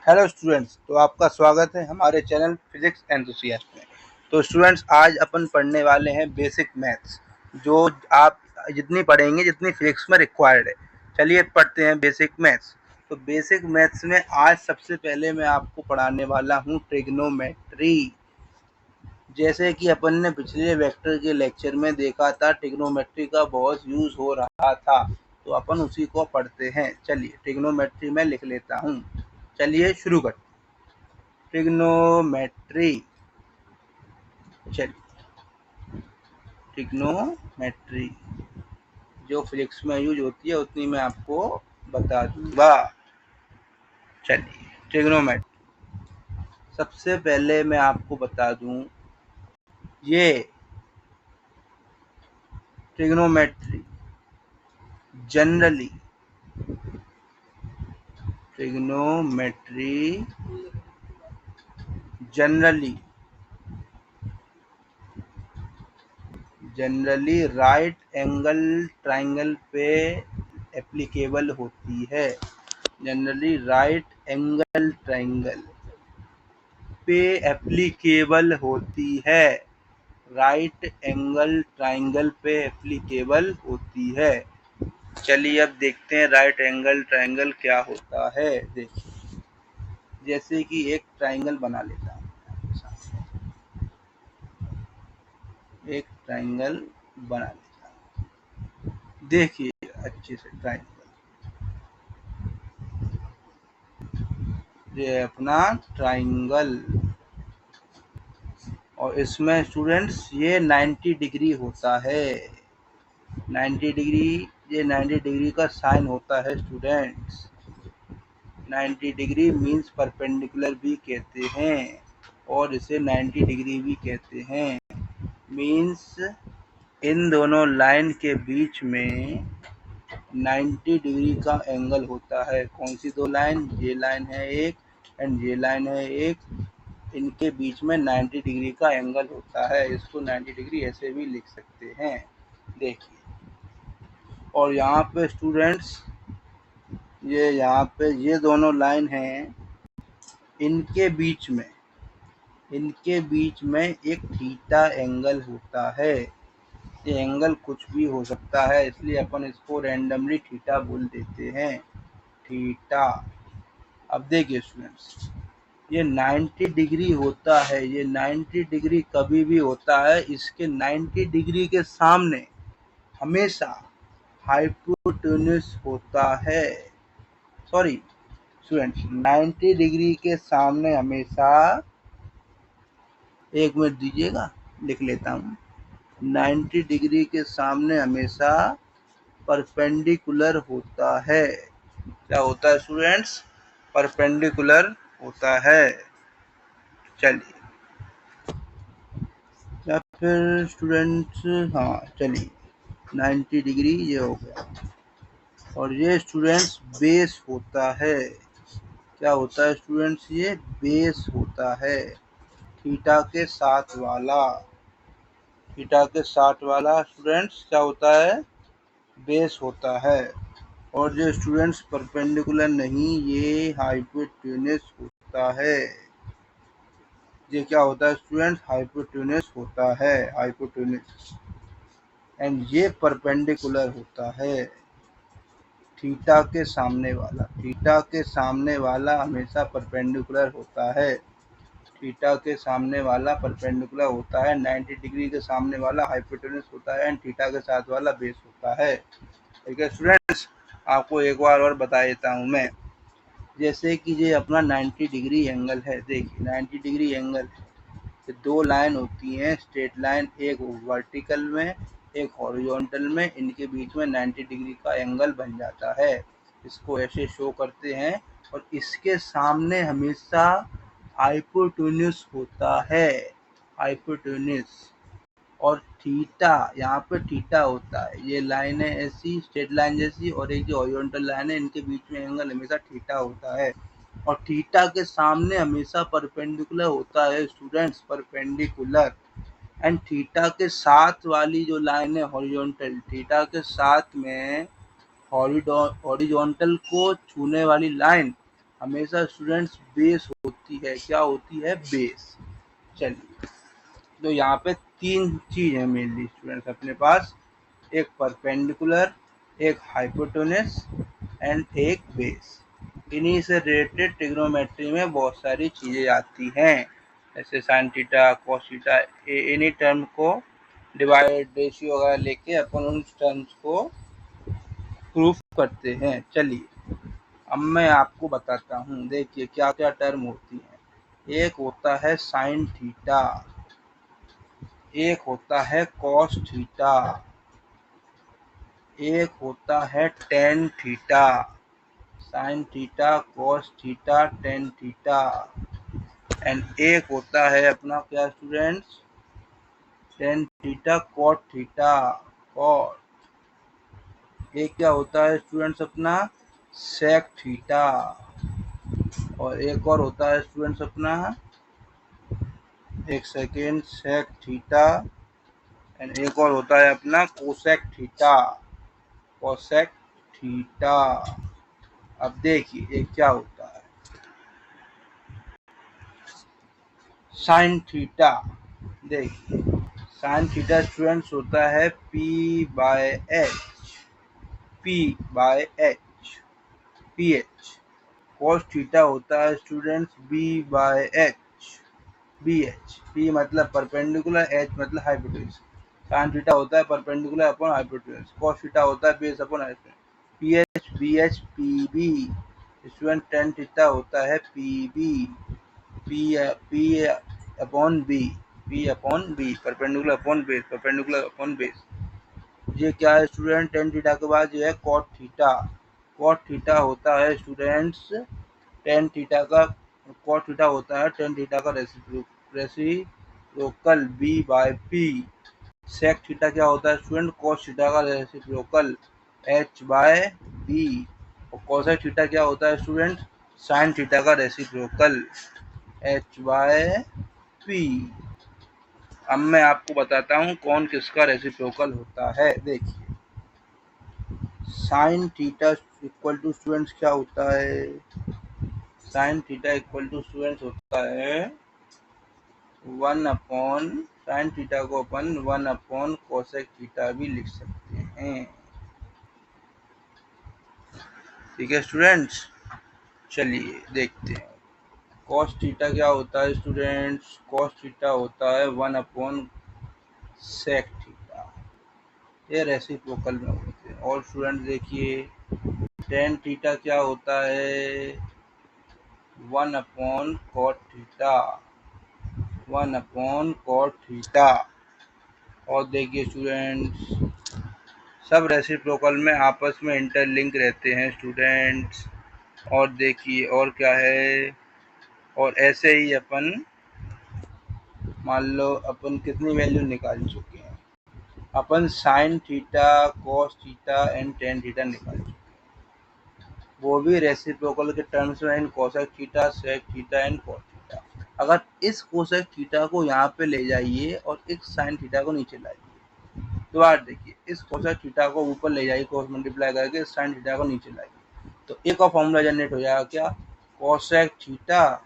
Hello students, तो आपका स्वागत है हमारे चैनल फिजिक्स एंथुसियास्ट में। तो स्टूडेंट्स, आज अपन पढ़ने वाले हैं बेसिक मैथ्स, जो आप जितनी पढ़ेंगे जितनी फिजिक्स में रिक्वायर्ड है। चलिए पढ़ते हैं बेसिक मैथ्स। तो बेसिक मैथ्स में आज सबसे पहले मैं आपको पढ़ाने वाला हूँ ट्रिग्नोमेट्री। जैसे कि अपन ने पिछले वेक्टर के लेक्चर में देखा था, ट्रिग्नोमेट्री का बहुत यूज़ हो रहा था, तो अपन उसी को पढ़ते हैं। चलिए ट्रिग्नोमेट्री में लिख लेता हूँ। चलिए शुरू करते हैं। ट्रिग्नोमेट्री। चलिए ट्रिग्नोमेट्री जो फिजिक्स में यूज होती है उतनी मैं आपको बता दूंगा। चलिए ट्रिग्नोमेट्री सबसे पहले मैं आपको बता दूं, ये trigonometry generally right angle triangle पे एप्लीकेबल होती है। जनरली राइट एंगल ट्राइंगल पे एप्लीकेबल होती है। राइट एंगल ट्राइंगल पे एप्लीकेबल होती है। चलिए अब देखते हैं राइट एंगल ट्राइंगल क्या होता है। देखिए, जैसे कि एक ट्राइंगल बना लेता हूँ, एक ट्राइंगल बना लेता हूँ। देखिए अच्छे से ट्राइंगल, ये अपना ट्राइंगल, और इसमें स्टूडेंट्स ये 90 डिग्री होता है। 90 डिग्री, ये 90 डिग्री का साइन होता है स्टूडेंट्स। 90 डिग्री मीन्स परपेंडिकुलर भी कहते हैं, और इसे 90 डिग्री भी कहते हैं। मीन्स इन दोनों लाइन के बीच में 90 डिग्री का एंगल होता है। कौन सी दो लाइन? ये लाइन है एक एंड ये लाइन है एक, इनके बीच में 90 डिग्री का एंगल होता है। इसको 90 डिग्री ऐसे भी लिख सकते हैं। देखिए, और यहाँ पे स्टूडेंट्स, ये यहाँ पे ये दोनों लाइन हैं, इनके बीच में एक थीटा एंगल होता है। ये एंगल कुछ भी हो सकता है, इसलिए अपन इसको रैंडमली थीटा बोल देते हैं, थीटा। अब देखिए स्टूडेंट्स, ये 90 डिग्री होता है। ये 90 डिग्री कभी भी होता है, इसके 90 डिग्री के सामने हमेशा हाइपोटेन्यूस होता है। सॉरी स्टूडेंट्स, 90 डिग्री के सामने हमेशा, एक मिनट दीजिएगा, लिख लेता हूँ। 90 डिग्री के सामने हमेशा परपेंडिकुलर होता है। क्या होता है स्टूडेंट्स? परपेंडिकुलर होता है। चलिए, या फिर स्टूडेंट्स, हाँ चलिए 90 डिग्री ये हो गया। और ये स्टूडेंट्स बेस होता है। क्या होता है स्टूडेंट्स? ये बेस होता है, थीटा के साथ वाला। थीटा के साथ वाला स्टूडेंट्स क्या होता है? बेस होता है। और जो स्टूडेंट्स परपेंडिकुलर नहीं, ये हाइपोटेन्यूस होता है। ये क्या होता है स्टूडेंट्स? हाइपोटेन्यूस होता है, हाइपोटेन्यूस। एंड ये परपेंडिकुलर होता है, थीटा के सामने वाला। थीटा के सामने वाला हमेशा परपेंडिकुलर होता है। थीटा के सामने वाला परपेंडिकुलर होता है। 90 डिग्री के सामने वाला हाइपोटेन्यूस होता है एंड थीटा के साथ वाला बेस होता है। ठीक है स्टूडेंट्स, आपको एक बार और बता देता हूँ मैं। जैसे कि ये अपना 90 डिग्री एंगल है। देखिए 90 डिग्री एंगल है, ये दो लाइन होती हैं स्ट्रेट लाइन, एक वर्टिकल में एक हॉरिजॉन्टल में, इनके बीच में 90 डिग्री का एंगल बन जाता है। इसको ऐसे शो करते हैं, और इसके सामने हमेशा हाइपोटेन्यूस होता है, हाइपोटेन्यूस। और थीटा, यहाँ पे थीटा होता है। ये लाइन है ऐसी स्ट्रेट लाइन जैसी, और एक जो हॉरिजॉन्टल लाइन है, इनके बीच में एंगल हमेशा थीटा होता है। और थीटा के सामने हमेशा परपेंडिकुलर होता है स्टूडेंट्स, परपेंडिकुलर। एंड थीटा के साथ वाली जो लाइन है हॉरिजॉन्टल, थीटा के साथ में हॉरिजॉन्टल को छूने वाली लाइन, हमेशा स्टूडेंट्स बेस होती है, क्या होती है? बेस। चलिए, तो यहाँ पे 3 चीज है मेनली स्टूडेंट्स अपने पास, एक परपेंडिकुलर, एक हाइपोटेन्यूस एंड एक बेस। इन्हीं से रिलेटेड ट्रिग्नोमेट्री में बहुत सारी चीजें आती हैं, जैसे साइन थीटा, कॉस थीटा। इन्हीं टर्म को डिवाइड, रेशियो वगैरह लेके अपन उन टर्म्स को प्रूफ करते हैं। चलिए, अब मैं आपको बताता हूँ, देखिए क्या क्या टर्म होती हैं। एक होता है साइन थीटा, एक होता है कॉस थीटा, एक होता है tan theta. Sine theta, cos theta, tan theta. And एक होता है अपना क्या students? Tan theta cot theta. Cot. एक क्या होता है स्टूडेंट्स अपना? Sec theta. और एक और होता है स्टूडेंट्स अपना, एक सेकेंड, सेक थीटा। एंड एक और होता है अपना कोसेक थीटा। Cosec theta. अब देखिए ये क्या होता है। साइन थीटा, देखिए साइन थीटा स्टूडेंट्स होता है P/H। P/H। PH। Cos theta होता है स्टूडेंट्स B/H। BH। P मतलब परपेंडिकुलर, H मतलब हाइपोटेन्यूस। साइन थीटा होता है perpendicular upon hypotenuse, cos theta होता है base upon hypotenuse. PH, BH, PB। Student tan theta होता है PB। P upon B। P upon B, perpendicular upon base, perpendicular upon base. ये क्या है स्टूडेंट? टेन थीटा के बाद ये है कॉट थीटा। कॉट थीटा होता है स्टूडेंट्स, टेन थीटा का, कॉट थीटा होता है टेन थीटा का रेसिप्रोकल B/P। सेक थीटा क्या होता है स्टूडेंट? कॉस थीटा का रेसिप्रोकल H/B। और कॉसेक थीटा क्या होता है स्टूडेंट? साइन थीटा का रेसिप्रोकल H/P। अब मैं आपको बताता हूँ कौन किसका रेसिप्रोकल होता है। देखिए, sine theta equal to students क्या होता है? Sine theta equal to students होता है 1 अपॉन, साइन थीटा को अपन 1 अपॉन कोसेक थीटा भी लिख सकते हैं। ठीक है स्टूडेंट्स, चलिए देखते हैं। कॉस थीटा क्या होता है स्टूडेंट्स? कॉस थीटा होता है 1 अपॉन सेक थीटा। ये रेसिप्रोकल में होते हैं। और स्टूडेंट देखिए, टेन थीटा क्या होता है? 1 upon cot theta. 1 upon cot theta. और देखिए स्टूडेंट्स, सब रेसिप्रोकल में आपस में इंटरलिंक रहते हैं स्टूडेंट्स। और देखिए और क्या है, और ऐसे ही अपन मान लो अपन कितनी वैल्यू निकाल चुके हैं, अपन sine theta, cos theta and tan theta निकाल चुके हैं, वो भी रेसिप्रोकल के टर्म्स में, इन cosec theta, sec theta and cos theta. अगर इस कोसेक थीटा को यहाँ पे ले जाइए और इस साइन थीटा को नीचे लाइए, तो आप देखिए इस कोसेक थीटा को ऊपर ले जाइए, कॉस मल्टीप्लाई करके साइन थीटा को नीचे लाइए, तो एक और फॉर्मूला जनरेट हो जाएगा क्या? Cosec theta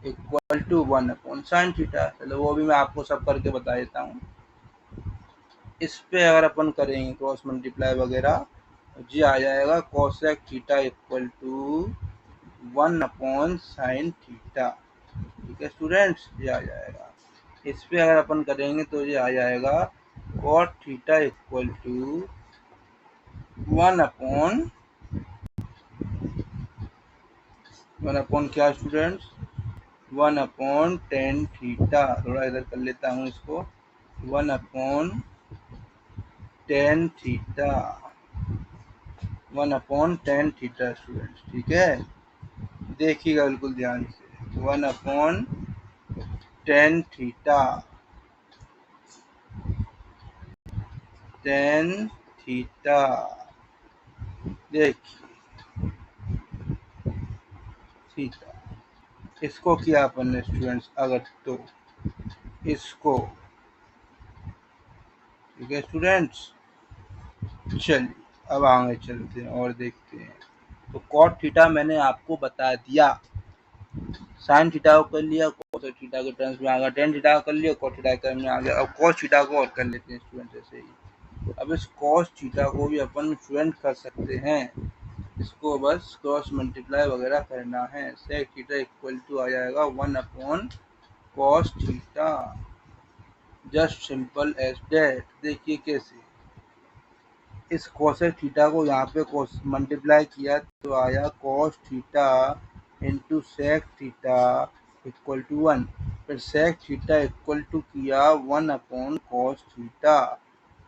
equal to 1 upon sine theta. चलो वो भी मैं आपको सब करके बता देता हूँ। इस पे अगर अपन करेंगे क्रॉस मल्टीप्लाई वगैरह, तो जी आ जाएगा cosec theta equal to 1 upon sine theta. ठीक है स्टूडेंट्स, ये आ जाएगा। इस पे अगर अपन करेंगे तो ये आ जाएगा cot theta equal to 1 upon क्या स्टूडेंट्स? 1 upon tan theta. थोड़ा इधर कर लेता हूँ इसको, 1 upon tan theta. 1 upon tan theta students, ठीक है, देखिएगा बिल्कुल ध्यान से। 1 upon tan theta, tan theta. देखिए थीटा, इसको किया अपन ने स्टूडेंट्स अगर, तो इसको, ठीक है स्टूडेंट्स। चलिए अब आगे चलते हैं और देखते हैं। तो कॉट थीटा मैंने आपको बता दिया, साइन थीटा को कर लिया, कोसेक थीटा के टर्म्स में आ गया, टेन थीटा कर लिया, कॉट थीटा के टर्म्स में आ गया। अब कॉस थीटा को और कर लेते हैं स्टूडेंट ऐसे ही। अब इस कॉस थीटा को भी अपन स्टूडेंट कर सकते हैं, इसको बस क्रॉस मल्टीप्लाई वगैरह करना है। सेक थीटा इक्वल टू आ जाएगा 1 cos theta, just simple as that. देखिए कैसे, इस कोसेक थीटा को यहाँ पे मल्टीप्लाई किया तो आया cos theta into sec theta equal to 1, फिर सेक थीटा इक्वल टू किया 1/कॉस थीटा।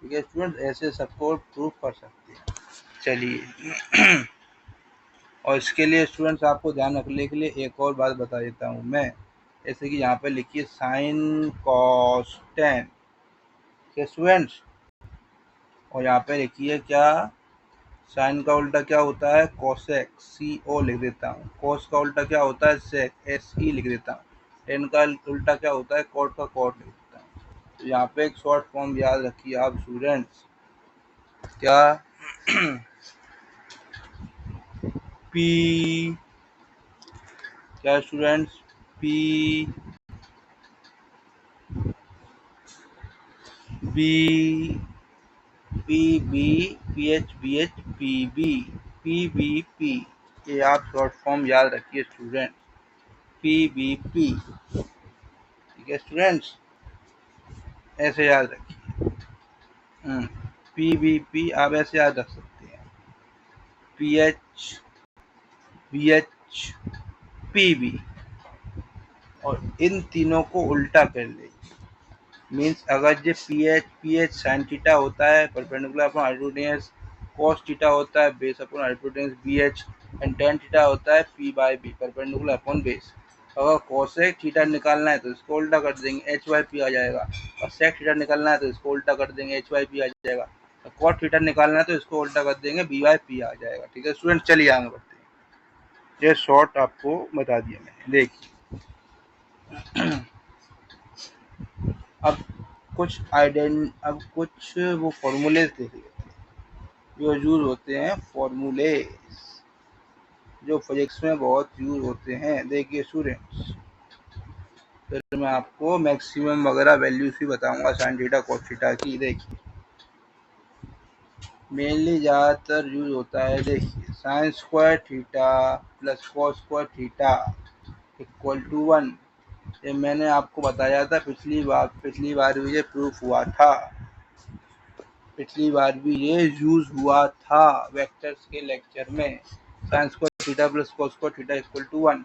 ठीक है स्टूडेंट, ऐसे सबको प्रूव कर सकते हैं। चलिए और इसके लिए स्टूडेंट्स आपको ध्यान रखने के लिए एक और बात बता देता हूँ मैं, जैसे कि यहाँ पे लिखिए साइन कॉस टेन स्टूडेंट्स, और यहाँ पे लिखिए क्या, साइन का उल्टा क्या होता है कोसेक, CO लिख देता हूँ। कोस का उल्टा क्या होता है सेक, SE लिख देता हूँ। टेन का उल्टा क्या होता है कॉट का कॉट लिख देता हूँ। तो यहाँ पे एक शॉर्ट फॉर्म याद रखिए आप स्टूडेंट्स, क्या P, क्या students P B PB PH PB PBP, ये आप शॉर्ट फॉर्म याद रखिए स्टूडेंट, PBP। ठीक है स्टूडेंट्स, ऐसे याद रखिए। PBP आप ऐसे याद रख सकते हैं, PH BH PB, और इन तीनों को उल्टा कर ले। मीन्स अगर जो PH साइन थीटा होता है perpendicular upon hypotenuse, cos theta होता है base upon hypotenuse BH, and tan theta होता है P/B परपेंडिकुलर अपॉन बेस। अगर कोसेक थीटा निकालना है तो इसको उल्टा कर देंगे, H/P आ जाएगा, और सेक थीटा निकालना है तो इसको उल्टा कर देंगे, H/P आ जाएगा, और कॉट थीटा निकालना है तो इसको उल्टा कर देंगे, B/P आ जाएगा। ठीक है स्टूडेंट, चलिए आगे बढ़ते हैं। ये शॉर्ट आपको बता दिया मैंने। देखिए अब अब कुछ वो फॉर्मूले देख लेते हैं जो यूज होते हैं, फॉर्मूले जो फिजिक्स में बहुत यूज होते हैं। देखिए स्टूडेंट्स, फिर मैं आपको मैक्सिमम वगैरह वैल्यूज भी बताऊंगा साइन थीटा कॉस थीटा की। देखिए मेनली ज़्यादातर यूज होता है, देखिए sine square theta plus cos square theta equal to 1। ये मैंने आपको बताया था पिछली बार भी ये प्रूफ हुआ था, पिछली बार भी ये यूज हुआ था वेक्टर्स के लेक्चर में। Sine square theta plus cos square theta equal to 1।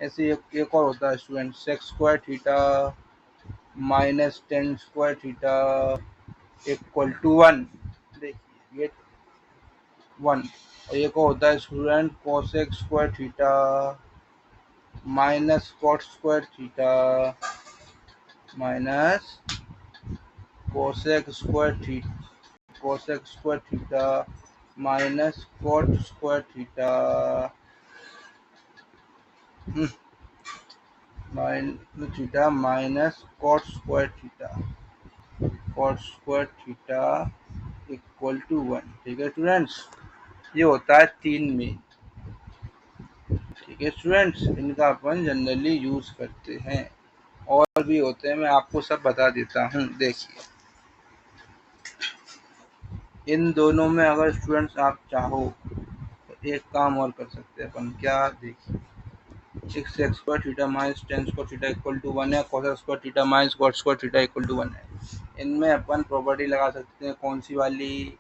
ऐसे एक और होता है student, sec square theta minus tan square theta equal to 1। देखिए ये 1। और एक और होता है student cosec square theta minus cot square theta minus cosec square theta minus cot square theta minus cot square theta equal to 1। ठीक है students, ये होता है 3 में। ठीक है स्टूडेंट्स, इनका अपन जनरली यूज करते हैं, और भी होते हैं, मैं आपको सब बता देता हूँ। देखिए इन दोनों में अगर स्टूडेंट्स आप चाहो तो एक काम और कर सकते हैं अपन, क्या, देखिए सिक्स एक्स square theta minus tan square theta equal to 1 है, cos square theta minus cot square theta equal to 1 है। इनमें अपन प्रॉपर्टी लगा सकते हैं, कौन सी वाली,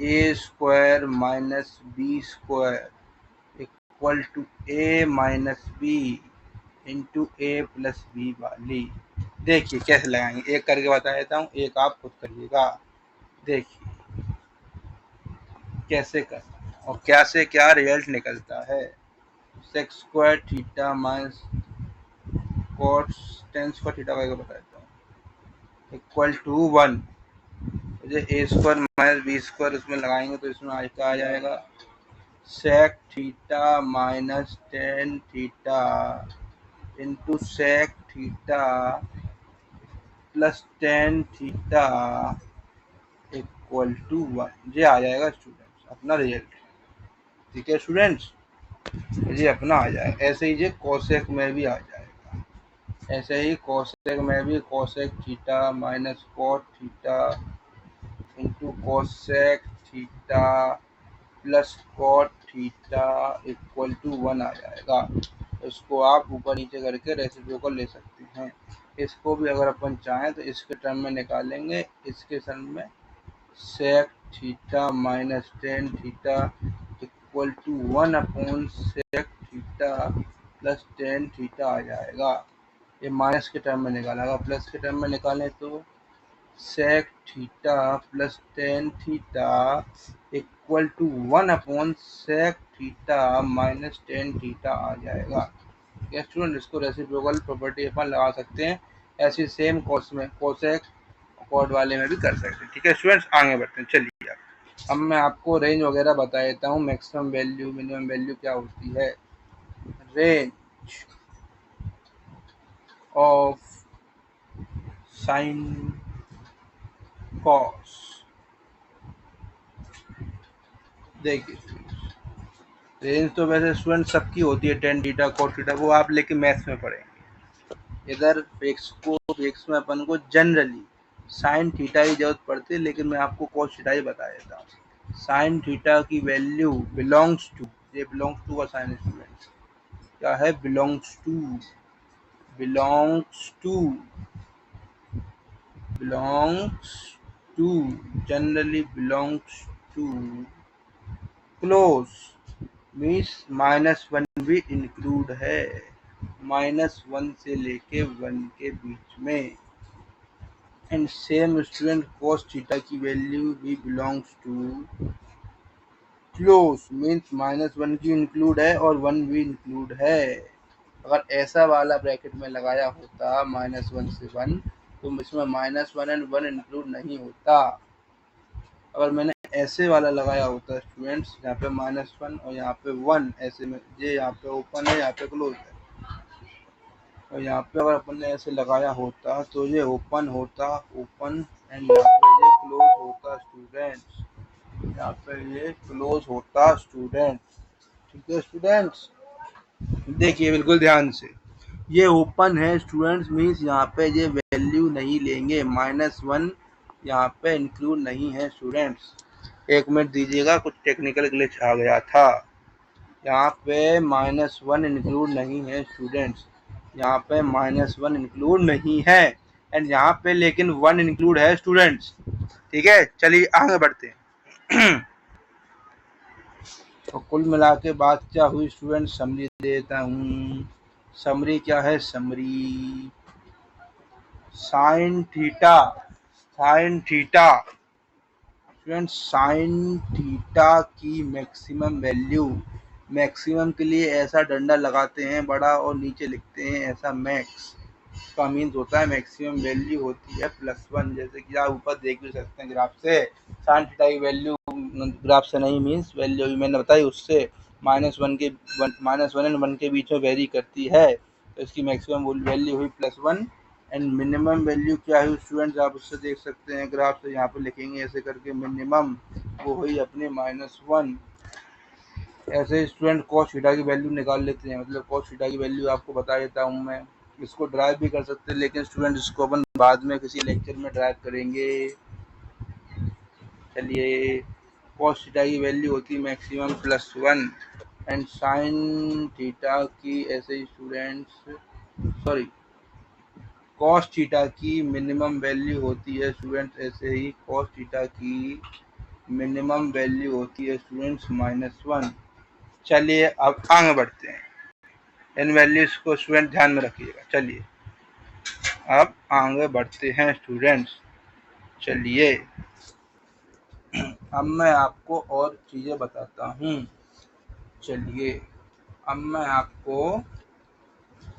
a square minus B square equal to a minus b into a plus b वाली। देखिए कैसे लगाएंगे, एक करके बता देता हूँ, एक आप खुद करिएगा। देखिए कैसे करना है और क्या से क्या रिजल्ट निकलता है। Sec square theta minus cot tan square theta का बता देता हूँ इक्वल टू 1। मुझे A square minus B square उसमें लगाएंगे तो इसमें आज का आ जाएगा sec theta minus tan theta into sec theta plus tan theta equal to 1। ये आ जाएगा स्टूडेंट्स अपना रिजल्ट। ठीक है स्टूडेंट्स, ये अपना आ जाए। ऐसे ही ये कोसेक में भी आ जाएगा, ऐसे ही कोसेक में भी cosec theta minus cot theta into cosec theta plus cot theta equal to 1 आ जाएगा। इसको आप ऊपर नीचे करके रेसिप्रोकल ले सकते हैं। इसको भी अगर अपन चाहें तो इसके टर्म में निकालेंगे, इसके टर्म में sec theta minus tan theta equal to 1 upon sec theta plus tan theta आ जाएगा। ये माइनस के टर्म में निकालेगा, प्लस के टर्म में निकालें तो sec theta plus tan theta equal to 1 upon sec theta minus tan theta आ जाएगा। यस स्टूडेंट, इसको रेसिप्रोकल प्रॉपर्टी अपन लगा सकते हैं। ऐसी सेम कोस में कोसेक कॉट वाले में भी कर सकते हैं। ठीक है स्टूडेंट्स, आगे बढ़ते हैं। चलिए अब मैं आपको रेंज वगैरह बता देता हूँ, मैक्सिमम वैल्यू मिनिमम वैल्यू क्या होती है। रेंज ऑफ साइन कॉस, देखिए रेंज तो वैसे स्टूडेंट सबकी होती है, टेन थीटा कॉट थीटा, वो आप लेके मैथ्स में पढ़ेंगे। इधर फिक्स में अपन को जनरली साइन थीटा की जरूरत पड़ती है, लेकिन मैं आपको कॉस थीटा ही बता देता हूँ। साइन थीटा की वैल्यू बिलोंग्स टू, ये बिलोंग्स टू का साइन स्टूडेंट क्या है, belongs to generally belongs to close means -1 भी इंक्लूड है, -1 से लेके 1 के बीच में। And same student cos theta की वैल्यू भी बिलोंग्स टू क्लोज मीन्स -1 की इंक्लूड है और 1 भी इंक्लूड है। अगर ऐसा वाला ब्रैकेट में लगाया होता -1 से 1, तो इसमें -1 एंड 1 इंक्लूड नहीं होता। अगर मैंने ऐसे वाला लगाया होता स्टूडेंट्स, यहाँ पे -1 और यहाँ पे 1, ऐसे में ये यहाँ पे ओपन है, यहाँ पे क्लोज है, और यहाँ पे अगर अपन ने ऐसे लगाया होता तो ये ओपन होता, ओपन, एंड यहाँ पे ये क्लोज होता स्टूडेंट्स, यहाँ पे ये क्लोज होता स्टूडेंट्स। ठीक है स्टूडेंट्स, देखिए बिल्कुल ध्यान से, ये ओपन है स्टूडेंट्स, मीन्स यहाँ पे ये वैल्यू नहीं लेंगे, -1 यहाँ पे इंक्लूड नहीं है स्टूडेंट्स। एक मिनट दीजिएगा, कुछ टेक्निकल ग्लिच आ गया था। यहाँ पे -1 इंक्लूड नहीं है स्टूडेंट्स, यहाँ पे -1 इंक्लूड नहीं है, एंड यहाँ पे लेकिन 1 इंक्लूड है स्टूडेंट्स। ठीक है, चलिए आगे बढ़ते हैं। तो कुल मिला के बात क्या हुई स्टूडेंट, समरी देता हूँ। समरी क्या है, summary sine theta student, sine theta की मैक्सिमम वैल्यू, मैक्सिमम के लिए ऐसा डंडा लगाते हैं बड़ा और नीचे लिखते हैं ऐसा मैक्स, इसका मीन्स होता है मैक्सिमम वैल्यू होती है +1। जैसे कि आप ऊपर देख भी सकते हैं ग्राफ से, साइन थीटा की वैल्यू ग्राफ से नहीं, मीन्स वैल्यू मैंने बताई उससे -1 एंड 1 के बीच में वेरी करती है, तो इसकी मैक्सिमम वैल्यू हुई +1। एंड मिनिमम वैल्यू क्या है स्टूडेंट्स, आप उससे देख सकते हैं ग्राफ से, यहाँ पे लिखेंगे ऐसे करके मिनिमम, वो हुई अपनी -1। ऐसे स्टूडेंट cos थीटा की वैल्यू निकाल लेते हैं, मतलब cos थीटा की वैल्यू आपको बता देता हूँ मैं। इसको ड्राइव भी कर सकते हैं, लेकिन स्टूडेंट इसको अपन बाद में किसी लेक्चर में ड्राइव करेंगे। चलिए, cos थीटा की वैल्यू होती है मैक्सिमम +1, एंड साइन थीटा की ऐसे ही स्टूडेंट्स, सॉरी, cos थीटा की मिनिमम वैल्यू होती है स्टूडेंट्स, ऐसे ही cos थीटा की मिनिमम वैल्यू होती है स्टूडेंट्स -1। चलिए अब आगे बढ़ते हैं, इन वैल्यूज को स्टूडेंट ध्यान में रखिएगा। चलिए अब आगे बढ़ते हैं स्टूडेंट्स। चलिए अब मैं आपको और चीज़ें बताता हूँ। चलिए अब मैं आपको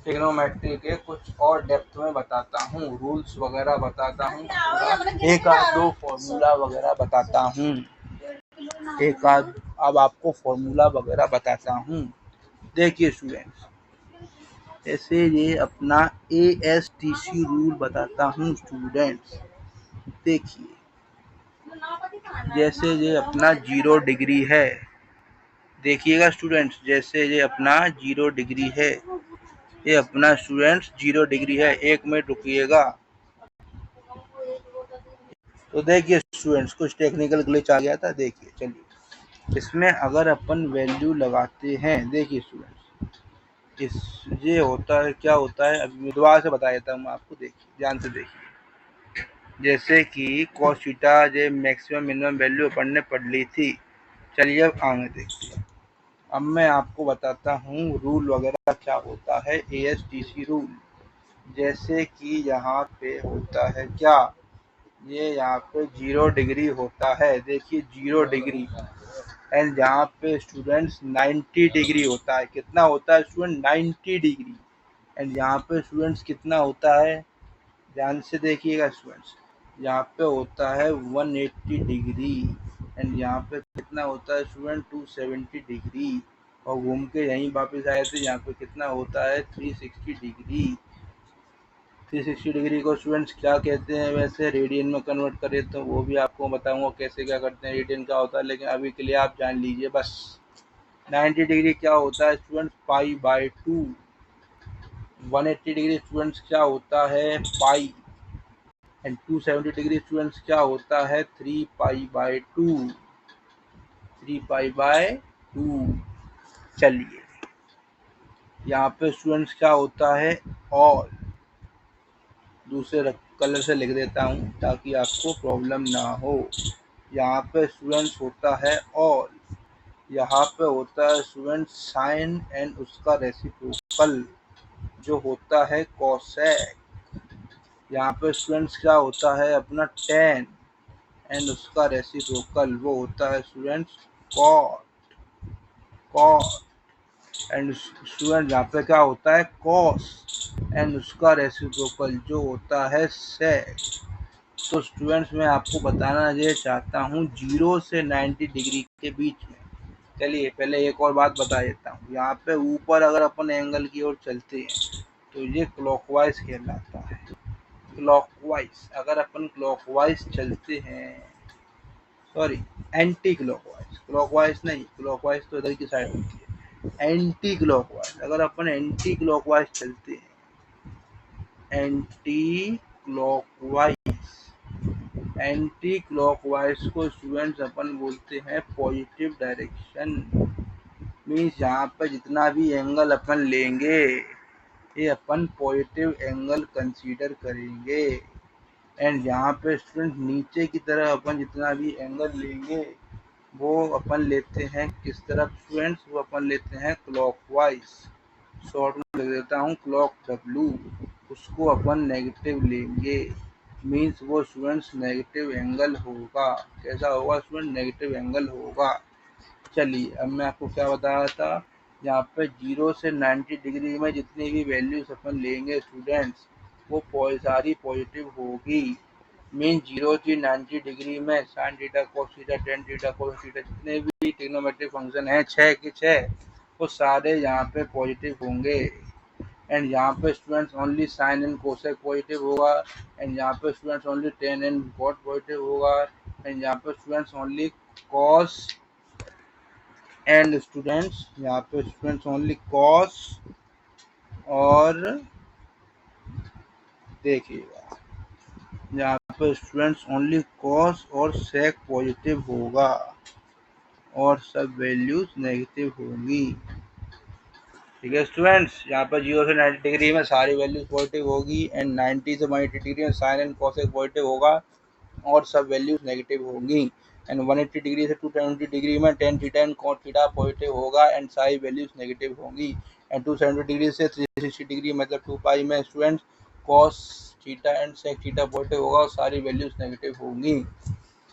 ट्रिग्नोमेट्री के कुछ और डेप्थ में बताता हूँ, रूल्स वगैरह बताता हूँ, एक आध दो फॉर्मूला वगैरह बताता हूँ, एक आध अब आपको फॉर्मूला वगैरह बताता हूँ। देखिए स्टूडेंट्स, ऐसे ये अपना ASTC रूल बताता हूँ स्टूडेंट्स। देखिए जैसे ये अपना 0 डिग्री है, देखिएगा स्टूडेंट्स, जैसे ये अपना 0 डिग्री है, ये अपना स्टूडेंट्स 0 डिग्री है। 1 मिनट रुकिएगा। तो देखिए स्टूडेंट्स, कुछ टेक्निकल ग्लिच आ गया था। देखिए चलिए, इसमें अगर अपन वैल्यू लगाते हैं, देखिए स्टूडेंट्स, इस ये होता है, क्या होता है, अभी दोबारा से बता देता हूँ मैं आपको। देखिए ध्यान से देखिए, जैसे कि cos theta J maximum minimum value अपन ने पढ़ ली थी। चलिए अब आगे देखते हैं। अब मैं आपको बताता हूँ रूल वगैरह क्या होता है, ASTC रूल। जैसे कि यहाँ पे होता है क्या, ये यहाँ पे 0 डिग्री होता है। देखिए 0 डिग्री, एंड यहाँ पे स्टूडेंट्स 90 डिग्री होता है। कितना होता है स्टूडेंट? 90 डिग्री। एंड यहाँ पे स्टूडेंट्स कितना होता है, ध्यान से देखिएगा स्टूडेंट्स, यहाँ पे होता है 180 डिग्री। एंड यहाँ पे कितना होता है स्टूडेंट? 270 डिग्री। और घूम के यहीं वापस आए थे, यहाँ पे कितना होता है? 360 डिग्री। 360 डिग्री को स्टूडेंट्स क्या कहते हैं वैसे, रेडियन में कन्वर्ट करें तो वो भी आपको बताऊंगा कैसे क्या करते हैं, रेडियन क्या होता है, लेकिन अभी के लिए आप जान लीजिए बस। 90 डिग्री क्या होता है स्टूडेंट्स? पाई/2। 180 डिग्री स्टूडेंट्स क्या होता है? पाई। एंड 270 डिग्री स्टूडेंट्स क्या होता है? 3 पाई/2। 3 पाई/2। चलिए यहाँ पे स्टूडेंट्स क्या होता है? ऑल। दूसरे कलर से लिख देता हूँ ताकि आपको प्रॉब्लम ना हो। यहाँ पे स्टूडेंट्स होता है ऑल। यहाँ पे होता है स्टूडेंट साइन एंड उसका रेसिप्रोकल जो होता है कोसेक। यहाँ पे स्टूडेंट्स क्या होता है? अपना टेन एंड उसका रेसिप्रोकल वो होता है स्टूडेंट्स कॉट। एंड स्टूडेंट यहाँ पे क्या होता है? कॉस एंड उसका रेसिप्रोकल जो होता है सेक। तो स्टूडेंट्स मैं आपको बताना ये चाहता हूँ 0 से 90 डिग्री के बीच में। चलिए पहले एक और बात बता देता हूँ। यहाँ पे ऊपर अगर अपन एंगल की ओर चलते हैं तो ये क्लॉकवाइज कहलाता है। क्लॉकवाइज अगर अपन क्लॉकवाइज चलते हैं, सॉरी एंटी क्लॉकवाइज, क्लॉकवाइज नहीं, क्लॉकवाइज तो इधर की साइड होती है। एंटी क्लॉकवाइज अगर अपन एंटी क्लॉकवाइज चलते हैं, एंटी क्लॉकवाइज, एंटी क्लॉकवाइज को स्टूडेंट्स अपन बोलते हैं पॉजिटिव डायरेक्शन। मीन्स यहाँ पर जितना भी एंगल अपन लेंगे ये अपन पॉजिटिव एंगल कंसीडर करेंगे। एंड यहाँ पे स्टूडेंट नीचे की तरफ अपन जितना भी एंगल लेंगे वो अपन लेते हैं किस तरफ स्टूडेंट्स? वो अपन लेते हैं क्लॉकवाइज। शॉर्ट में लिख देता हूँ क्लॉक W। उसको अपन नेगेटिव लेंगे। मीन्स वो स्टूडेंट्स नेगेटिव एंगल होगा। कैसा होगा स्टूडेंट? नेगेटिव एंगल होगा। चलिए अब मैं आपको क्या बता रहा था, यहाँ पे 0 से 90 डिग्री में जितनी भी वैल्यूज अपन लेंगे स्टूडेंट्स वो सारी पॉजिटिव होगी। मीन 0 से 90 डिग्री में sine theta, cos theta, tan theta, cos theta जितने भी ट्रिग्नोमेट्रिक फंक्शन हैं 6 के 6 वो सारे यहाँ पे पॉजिटिव होंगे। एंड यहाँ पे students only sine and cosec positive होगा। एंड यहाँ पे students only tan and cot positive होगा। एंड यहाँ पे students only cos and students यहाँ पे स्टूडेंट्स ओनली कॉस और देखिएगा यहाँ पे स्टूडेंट्स ओनली कॉस और सेक पॉजिटिव होगा और सब वैल्यूज नेगेटिव होंगी। ठीक है स्टूडेंट्स, यहाँ पर 0 से 90 डिग्री में सारी वैल्यूज पॉजिटिव होगी एंड 90 से 180 डिग्री में साइन एंड कॉसेक पॉजिटिव होगा और सब वैल्यूज नेगेटिव होंगी। एंड 180 डिग्री से 270 डिग्री में tan theta and cot theta positive होगा एंड सारी वैल्यूज नेगेटिव होंगी। एंड 270 डिग्री से 360 डिग्री मतलब 2 पाई में students cos theta and sec theta positive होगा और सारी वैल्यूज नेगेटिव होंगी।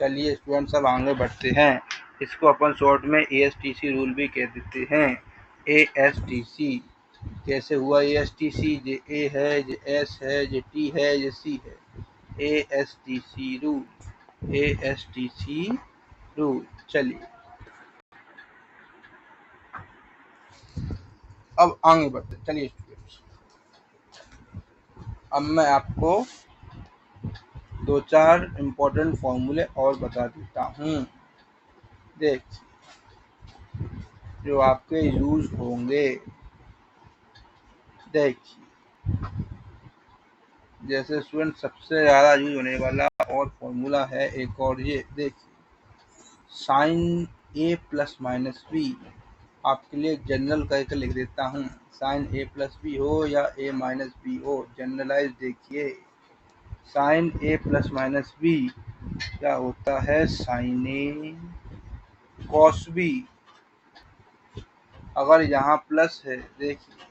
चलिए स्टूडेंट्स अब आगे बढ़ते हैं। इसको अपन शॉर्ट में ASTC रूल भी कह देते हैं। ASTC कैसे हुआ? ASTC जे A है, जे S है, जे T है, जे C है। ASTC rule, ASTC rule. चलिए अब आगे बढ़ते हैं। चलिए स्टूडेंट्स अब मैं आपको 2-4 इम्पोर्टेंट फॉर्मूले और बता देता हूँ। देख जो आपके यूज होंगे। देखिए, जैसे स्टूडेंट सबसे ज़्यादा यूज होने वाला और फॉर्मूला है एक और, ये देखिए, साइन ए प्लस माइनस बी। आपके लिए जनरल करके लिख देता हूँ, साइन ए प्लस बी हो या ए माइनस बी हो, जनरलाइज देखिए, साइन ए प्लस माइनस बी क्या होता है, साइन ए कॉस बी। अगर यहाँ प्लस है देखिए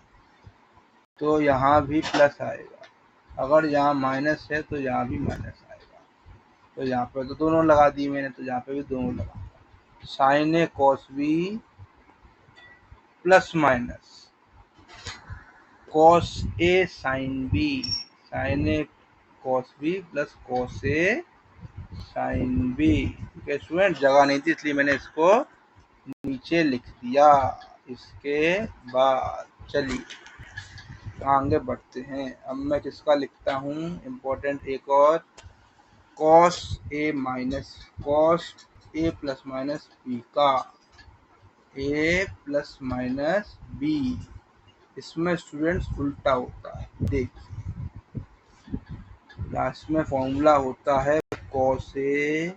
तो यहाँ भी प्लस आएगा, अगर यहाँ माइनस है तो यहाँ भी माइनस आएगा। तो यहाँ पर तो दोनों लगा दी मैंने, तो यहाँ पे भी दोनों लगा, sine a cos b plus minus cos a sine b, sine a cos b plus cos a sine b. ठीक है स्टूडेंट, जगह नहीं थी इसलिए मैंने इसको नीचे लिख दिया। इसके बाद चलिए आगे बढ़ते हैं। अब मैं किसका लिखता हूँ इम्पोर्टेंट एक और, cos a minus cos a plus minus b का, ए प्लस माइनस बी। इसमें स्टूडेंट्स उल्टा होता है, देखिए लास्ट में फॉर्मूला होता है कॉस ए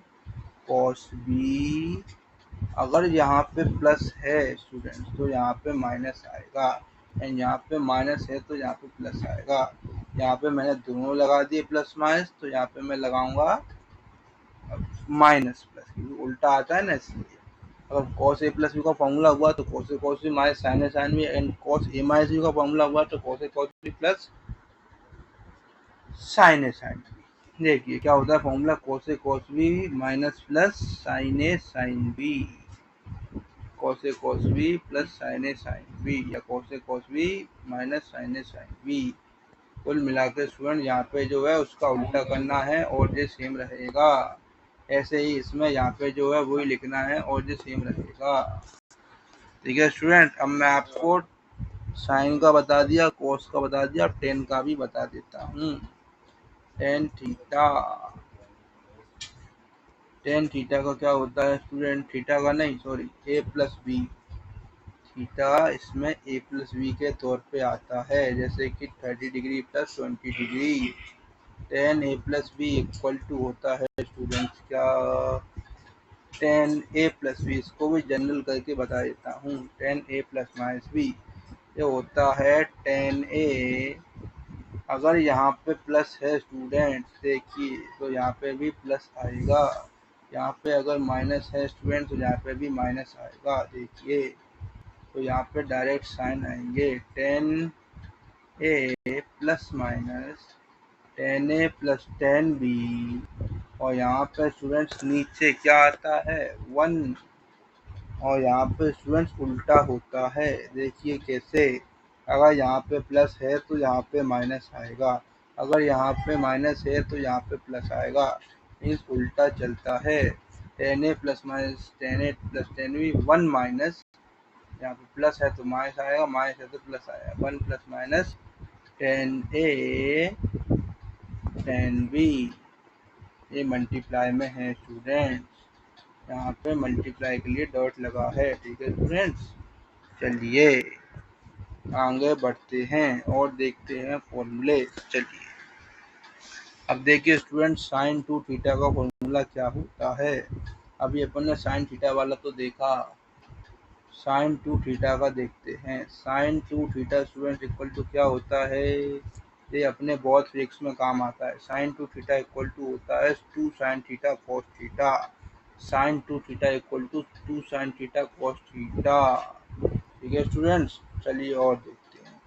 कॉस बी। अगर यहाँ पे प्लस है स्टूडेंट्स तो यहाँ पे माइनस आएगा, एंड यहाँ पे माइनस है तो यहाँ पे प्लस आएगा। यहाँ पे मैंने दोनों लगा दिए प्लस माइनस, तो यहाँ पे मैं लगाऊंगा माइनस प्लस, क्योंकि उल्टा आता है ना इसलिए। अगर कॉस ए प्लस बी का फॉर्मूला हुआ तो cos a cos b minus sine a sine b, and cos a minus b का फॉर्मूला हुआ तो cos a cos b plus sine a sine b. देखिए क्या होता है formula, cos a cos b minus plus sine a sine b, cos a cos b plus sine a sine b, या cos a cos b minus sine a sine B. कुल मिलाकर student यहाँ पे जो है उसका उल्टा करना है और ये सेम रहेगा। ऐसे ही इसमें यहाँ पे जो है वही लिखना है और ये सेम रहेगा। ठीक है स्टूडेंट, अब मैं आपको साइन का बता दिया, कोस का बता दिया, टेन का भी बता देता हूँ। टेन थीटा, टेन थीटा का क्या होता है स्टूडेंट, थीटा का नहीं सॉरी, ए प्लस बी। थीटा इसमें ए प्लस बी के तौर पे आता है, जैसे कि 30 degree plus 20 degree. Tan A plus B equal to होता है स्टूडेंट्स क्या, टेन ए प्लस बी। इसको भी जनरल करके बता देता हूँ, टेन ए प्लस माइनस बी ये होता है टेन ए। अगर यहाँ पे प्लस है स्टूडेंट्स देखिए तो यहाँ पे भी प्लस आएगा, यहाँ पे अगर माइनस है स्टूडेंट तो यहाँ पे भी माइनस आएगा। देखिए तो यहाँ पे डायरेक्ट साइन आएंगे, टेन ए प्लस माइनस टेन ए प्लस टेन बी, और यहाँ पे स्टूडेंट्स नीचे क्या आता है 1, और यहाँ पे स्टूडेंट्स उल्टा होता है। देखिए कैसे, अगर यहाँ पे प्लस है तो यहाँ पे माइनस आएगा, अगर यहाँ पे माइनस है तो यहाँ पे प्लस आएगा, मीन्स उल्टा चलता है। टेन ए प्लस माइनस टेन ए plus tan b, one minus, यहाँ पे प्लस है तो माइनस आएगा, माइनस है तो प्लस आएगा, वन प्लस माइनस टेन ए टेन बी। ये मल्टीप्लाई में है स्टूडेंट्स, यहाँ पे मल्टीप्लाई के लिए डॉट लगा है। ठीक है स्टूडेंट्स, चलिए आगे बढ़ते हैं और देखते हैं फॉर्मूले। चलिए अब देखिए स्टूडेंट, साइन टू थीटा का फॉर्मूला क्या होता है। अभी अपन ने साइन थीटा वाला तो देखा, साइन टू थीटा का देखते हैं। Sine two theta student equal to क्या होता है, ये अपने बहुत फिजिक्स में काम आता है। Sine two theta equal to होता है two sine theta cos theta, sine two theta equal to two sine theta cos theta. ठीक है स्टूडेंट्स, चलिए और देखते हैं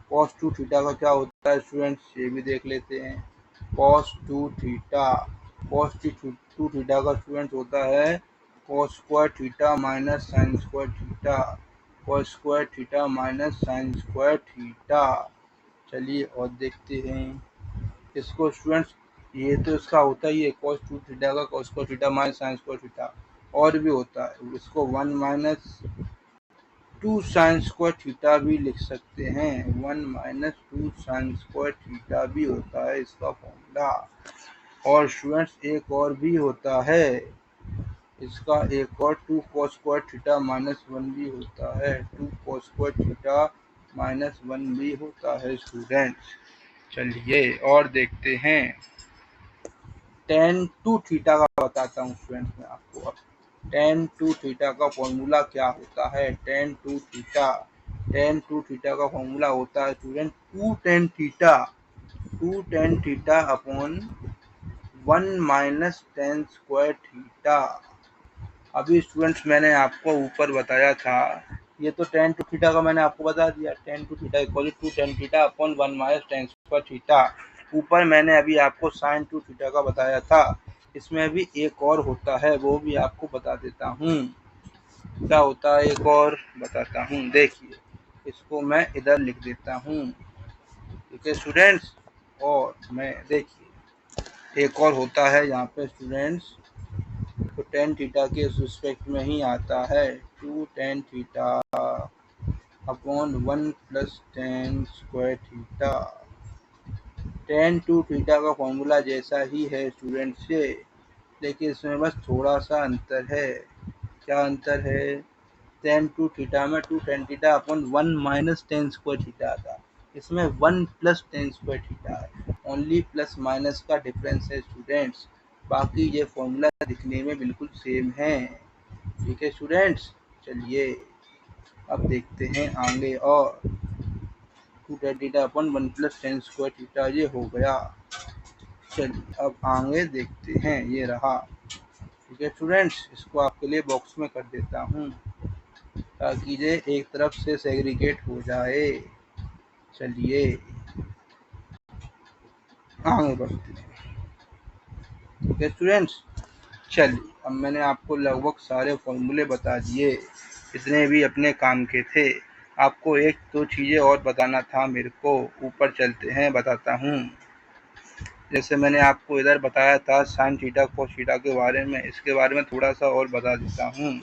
कॉस टू थीटा का क्या होता है स्टूडेंट्स, ये भी देख लेते हैं। Cos two theta, cos two theta का स्टूडेंट्स होता है cos square theta minus sign square theta, cos square theta minus sign square theta. चलिए और देखते हैं इसको स्टूडेंट्स, ये तो इसका होता ही है कॉस टू थीटा का cos square theta minus sign square theta, और भी होता है इसको one minus two sign square theta भी लिख सकते हैं, one minus two sign square theta भी होता है इसका फॉर्मूला। और स्टूडेंट्स एक और भी होता है, इसका एक और 2 cos स्क्वायर थीटा माइनस 1 भी होता है, 2 cos स्क्वायर थीटा माइनस 1 भी होता है स्टूडेंट्स। चलिए और देखते हैं, tan 2 थीटा का बताता हूँ स्टूडेंट्स मैं आपको। tan 2 थीटा का फॉर्मूला क्या होता है? tan 2 थीटा का फॉर्मूला होता है student 2 tan theta upon 1 minus tan square theta. अभी स्टूडेंट्स मैंने आपको ऊपर बताया था, ये तो tan 2 थीटा का मैंने आपको बता दिया, tan 2 theta equal to 2 tan theta upon 1 minus tan square theta. ऊपर मैंने अभी आपको sin 2 थीटा का बताया था, इसमें भी एक और होता है, वो भी आपको बता देता हूँ। क्या होता है एक और बताता हूँ, देखिए इसको मैं इधर लिख देता हूँ, ठीक है स्टूडेंट्स। और मैं देखिए एक और होता है यहाँ पे स्टूडेंट्स, तो tan थीटा के रिस्पेक्ट में ही आता है 2 tan theta upon 1 plus tan square theta. tan 2 theta का फॉर्मूला जैसा ही है स्टूडेंट्स से, लेकिन इसमें बस थोड़ा सा अंतर है। क्या अंतर है? tan 2 थीटा में 2 tan theta upon 1 minus tan square theta आता, इसमें 1 प्लस tan स्क्वायर थीटा है। ओनली प्लस माइनस का डिफरेंस है स्टूडेंट्स, बाकी ये फॉर्मूला दिखने में बिल्कुल सेम है, ठीक है स्टूडेंट्स। चलिए अब देखते हैं आगे, और 2 tan theta upon 1 plus tan square theta ये हो गया। चलिए अब आगे देखते हैं, ये रहा, ठीक है स्टूडेंट्स। इसको आपके लिए बॉक्स में कर देता हूँ ताकि ये एक तरफ से सेग्रीगेट हो जाए। चलिए आगे बढ़ते हैं, ठीक है स्टूडेंट्स। चलिए अब मैंने आपको लगभग सारे फॉर्मूले बता दिए, जितने भी अपने काम के थे। आपको एक दो चीज़ें और बताना था मेरे को, ऊपर चलते हैं बताता हूँ। जैसे मैंने आपको इधर बताया था साइन थीटा कोस थीटा के बारे में, इसके बारे में थोड़ा सा और बता देता हूँ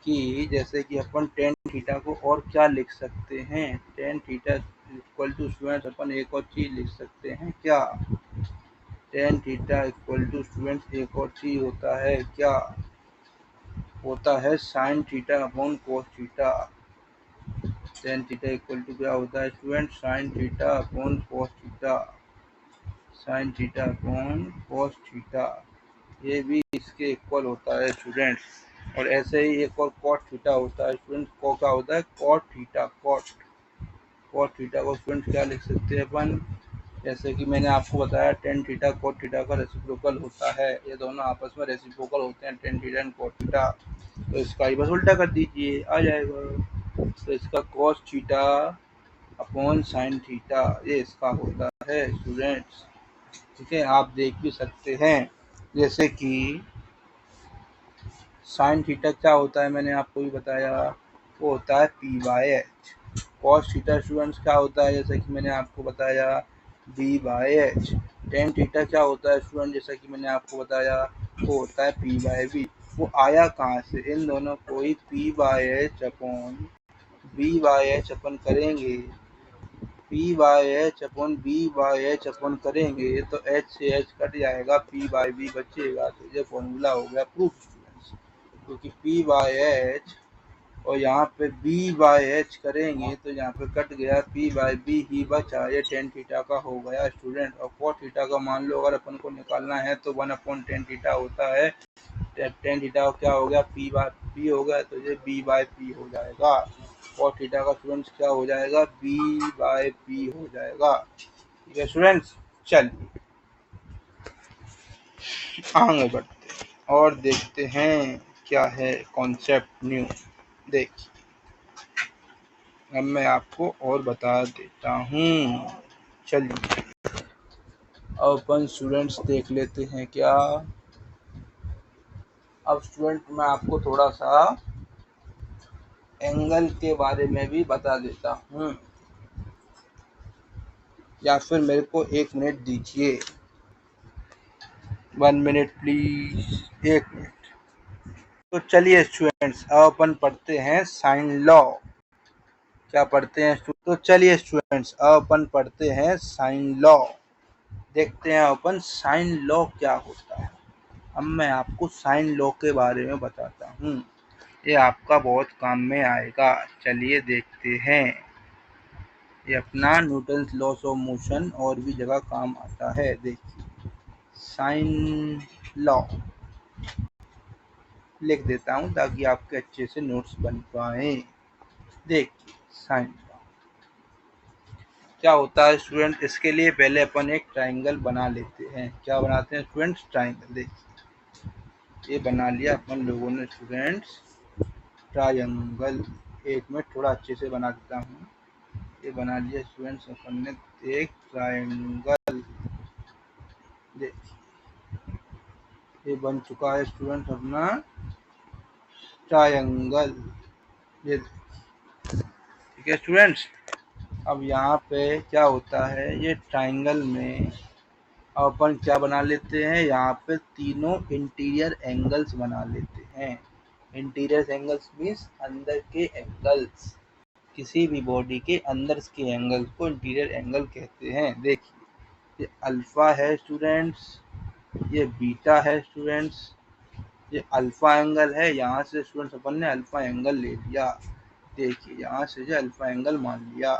कि जैसे कि अपन tan थीटा को और क्या लिख सकते हैं, tan theta equal to students अपन एक और चीज़ लिख सकते हैं क्या, tan theta equal to students एक और चीज़ होता है क्या, होता है sine theta upon cos theta. tan theta equal to क्या होता है student, sine theta upon cos theta, sine theta upon cos theta, ये भी इसके इक्वल होता है स्टूडेंट्स। और ऐसे ही एक और कॉट थीटा होता है स्टूडेंट, को क्या होता है कॉट थीटा, कॉट थीटा को स्टूडेंट क्या लिख सकते हैं अपन, जैसे कि मैंने आपको बताया tan थीटा कॉट थीटा का रेसिप्रोकल होता है, ये दोनों आपस में रेसिप्रोकल होते हैं tan theta and cot theta. तो इसका ही बस उल्टा कर दीजिए, आ जाएगा। तो इसका cos theta upon sine theta, ये इसका होता है स्टूडेंट्स, ठीक है। आप देख भी सकते हैं, जैसे कि साइन थीटा क्या होता है मैंने आपको भी बताया, वो होता है P by H. Cos theta students क्या होता है, जैसे कि मैंने आपको बताया B by H. Tan theta क्या होता है स्टूडेंट, जैसा कि मैंने आपको बताया वो होता है पी बाई बी। वो आया कहाँ से, इन दोनों को ही p by h upon b by h अपन करेंगे, p by h upon b by h अपन करेंगे तो एच से एच कट जाएगा, पी बाई बी बचेगा। तो ये फॉर्मूला हो गया प्रूफ स्टूडेंट्स, क्योंकि पी बाई एच और यहाँ पे बी बाई एच करेंगे तो यहाँ पे कट गया, पी बाई बी ही बचा, ये टेन थीटा का हो गया स्टूडेंट। और कोट थीटा का मान लो अगर अपन को निकालना है तो 1 अपॉन टेन थीटा होता है, टेन थीटा क्या हो गया पी बाई पी हो गया, तो ये बी बाई पी हो जाएगा। कोट थीटा का स्टूडेंट्स क्या हो जाएगा, बी बाई पी हो जाएगा, ठीक है स्टूडेंट्स। चलिए आगे बढ़ते हैं और देखते हैं क्या है कॉन्सेप्ट न्यू। देखिए अब मैं आपको और बता देता हूँ। चलिए अब अपन स्टूडेंट्स देख लेते हैं क्या। अब स्टूडेंट मैं आपको थोड़ा सा एंगल के बारे में भी बता देता हूँ, या फिर मेरे को 1 मिनट दीजिए, 1 मिनट प्लीज, 1 मिनट। तो चलिए स्टूडेंट्स अब अपन पढ़ते हैं साइन लॉ। क्या पढ़ते हैं तो चलिए स्टूडेंट्स अब अपन पढ़ते हैं साइन लॉ। देखते हैं अपन साइन लॉ क्या होता है। अब मैं आपको साइन लॉ के बारे में बताता हूँ, ये आपका बहुत काम में आएगा। चलिए देखते हैं। ये अपना न्यूटन्स लॉस ऑफ मोशन और भी जगह काम आता है। देखिए साइन लॉ लिख देता हूँ ताकि आपके अच्छे से नोट्स बन पाए। देखिए साइन लॉ क्या होता है स्टूडेंट, इसके लिए पहले अपन एक ट्राइंगल बना लेते हैं। क्या बनाते हैं स्टूडेंट्स? ट्राइंगल। देखिए ये बना लिया अपन लोगों ने स्टूडेंट्स ट्राइंगल। एक मिनट थोड़ा अच्छे से बना देता हूँ। ये बना लिया स्टूडेंट्स अपन ने एक ट्राइंगल। देखिए ये बन चुका है स्टूडेंट्स अपना ट्राइंगल। ये ठीक है स्टूडेंट्स। अब यहाँ पे क्या होता है, ये ट्राइंगल में अपन क्या बना लेते हैं, यहाँ पे तीनों इंटीरियर एंगल्स बना लेते हैं। इंटीरियर एंगल्स मीन्स अंदर के एंगल्स, किसी भी बॉडी के अंदर के एंगल्स को इंटीरियर एंगल कहते हैं। देखिए ये अल्फा है स्टूडेंट्स, ये बीटा है स्टूडेंट्स, ये अल्फा एंगल है। यहाँ से स्टूडेंट्स अपन ने अल्फा एंगल ले लिया। देखिए यहाँ से जो अल्फा एंगल मान लिया।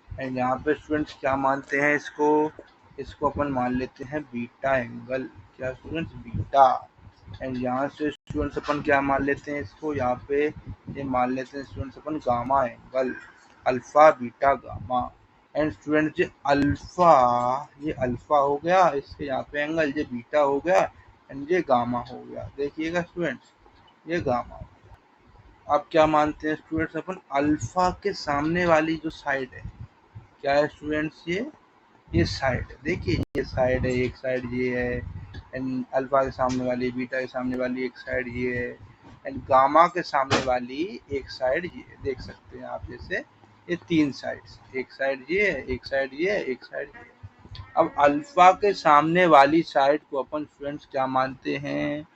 एंड यहाँ पे स्टूडेंट्स क्या मानते हैं इसको, इसको अपन मान लेते हैं बीटा एंगल। क्या स्टूडेंट्स? बीटा। एंड यहाँ से स्टूडेंट्स अपन क्या मान लेते हैं इसको, यहाँ पे ये मान लेते हैं students upon gamma angle. Alpha beta gamma. And students ये अल्फा हो गया, इसके यहाँ पे एंगल, ये बीटा हो गया एंड ये गामा हो गया। देखिएगा स्टूडेंट्स ये गामा हो गया। अब क्या मानते हैं स्टूडेंट्स अपन, अल्फा के सामने वाली जो साइड है, क्या है स्टूडेंट्स? ये साइड है। देखिए ये साइड है, एक साइड ये है एंड अल्फा के सामने वाली, बीटा के सामने वाली एक साइड ये है एंड गामा के सामने वाली एक साइड ये है। देख सकते हैं आप, जैसे ये तीन साइड्स, एक साइड ये है, एक साइड ये है, एक साइड ये है। अब अल्फा के सामने वाली साइड को अपन स्टूडेंट्स क्या मानते हैं,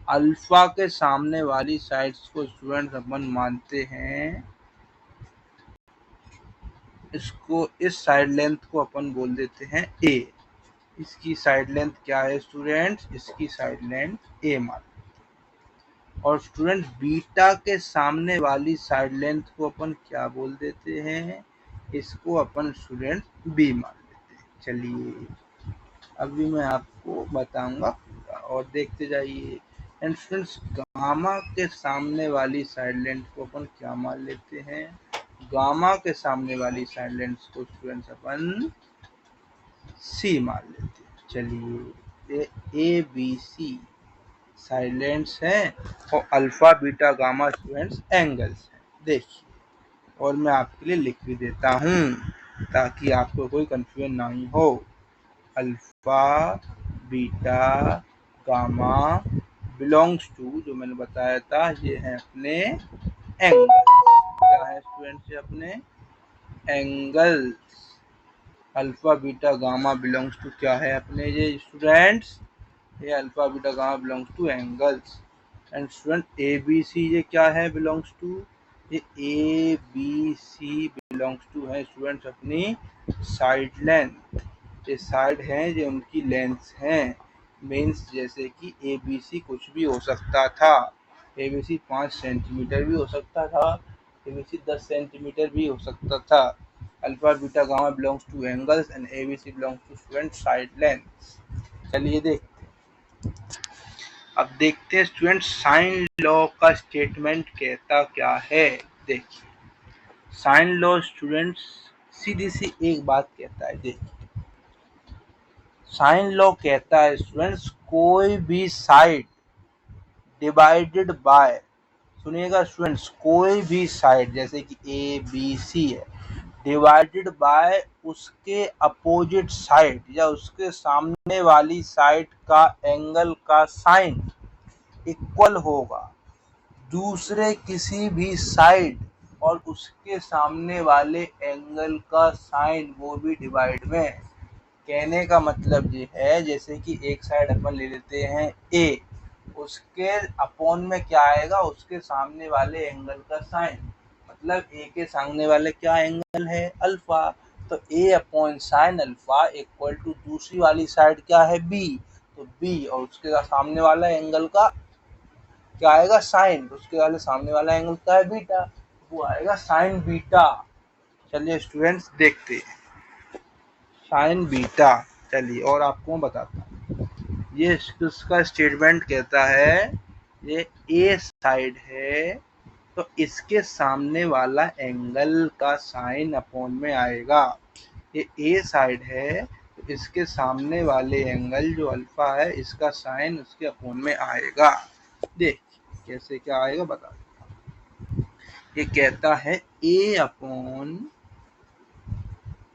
अल्फा के सामने वाली साइड्स को स्टूडेंट्स अपन मानते हैं, इसको, इस साइड लेंथ को अपन बोल देते हैं ए। इसकी साइड लेंथ क्या है स्टूडेंट्स? इसकी साइड लेंथ ए मान। और स्टूडेंट बीटा के सामने वाली साइड लेंथ को अपन क्या बोल देते हैं, इसको अपन स्टूडेंट बी मान लेते हैं। चलिए अभी मैं आपको बताऊंगा पूरा और देखते जाइए। एंड स्टूडेंट्स गामा के सामने वाली साइड लेंथ को अपन क्या मान लेते हैं, गामा के सामने वाली साइड लेंथ को स्टूडेंट्स अपन सी मान लेते हैं। चलिए ये A B C side lengths हैं और alpha beta gamma students angles हैं। देखिए और मैं आपके लिए लिख भी देता हूँ ताकि आपको कोई कंफ्यूजन नहीं हो। Alpha beta gamma belongs to, जो मैंने बताया था, ये है अपने एंगल। क्या है स्टूडेंट्स? ये अपने angles. Alpha beta gamma belongs to क्या है अपने ये स्टूडेंट्स, ये alpha beta gamma belongs to angles. And student A B C ये क्या है बिलोंग्स टू, ये A B C belongs to है स्टूडेंट्स अपनी साइड लेंथ। ये साइड हैं, ये उनकी लेंथ्स हैं। मीन्स जैसे कि ए बी सी कुछ भी हो सकता था, ए बी सी 5 सेंटीमीटर भी हो सकता था, ए बी सी 10 सेंटीमीटर भी हो सकता था। Alpha beta gamma belongs to angles and A B C belongs to student side lengths. चलिए देखते हैं। अब देखते हैं स्टूडेंट साइन लॉ का स्टेटमेंट कहता क्या है। देखिए साइन लॉ स्टूडेंट्स सीधी सी एक बात कहता है। देखिए साइन लॉ कहता है स्टूडेंट्स कोई भी साइड डिवाइडेड बाय, सुनिएगा स्टूडेंट्स, कोई भी साइड जैसे कि ए बी सी है, डिवाइडेड बाय उसके अपोजिट साइड या उसके सामने वाली साइड का एंगल का साइन इक्वल होगा दूसरे किसी भी साइड और उसके सामने वाले एंगल का साइन वो भी डिवाइड में। कहने का मतलब ये है जैसे कि एक साइड अपन ले लेते हैं ए, उसके अपॉन में क्या आएगा, उसके सामने वाले एंगल का साइन, मतलब ए के सामने वाले क्या एंगल है, अल्फा, तो a upon sine alpha equal to दूसरी वाली साइड क्या है बी, तो बी, और उसके सामने वाला एंगल का क्या आएगा, साइन, उसके वाले सामने वाला एंगल क्या है, बीटा, वो आएगा साइन बीटा। चलिए स्टूडेंट्स देखते हैं साइन बीटा। चलिए और आपको मैं बताता हूँ, ये इसका स्टेटमेंट कहता है ये ए साइड है तो इसके सामने वाला एंगल का साइन अपॉन में आएगा। ये ए साइड है तो इसके सामने वाले एंगल जो अल्फा है इसका साइन उसके अपॉन में आएगा। देख कैसे क्या आएगा बता। ये कहता है ए अपॉन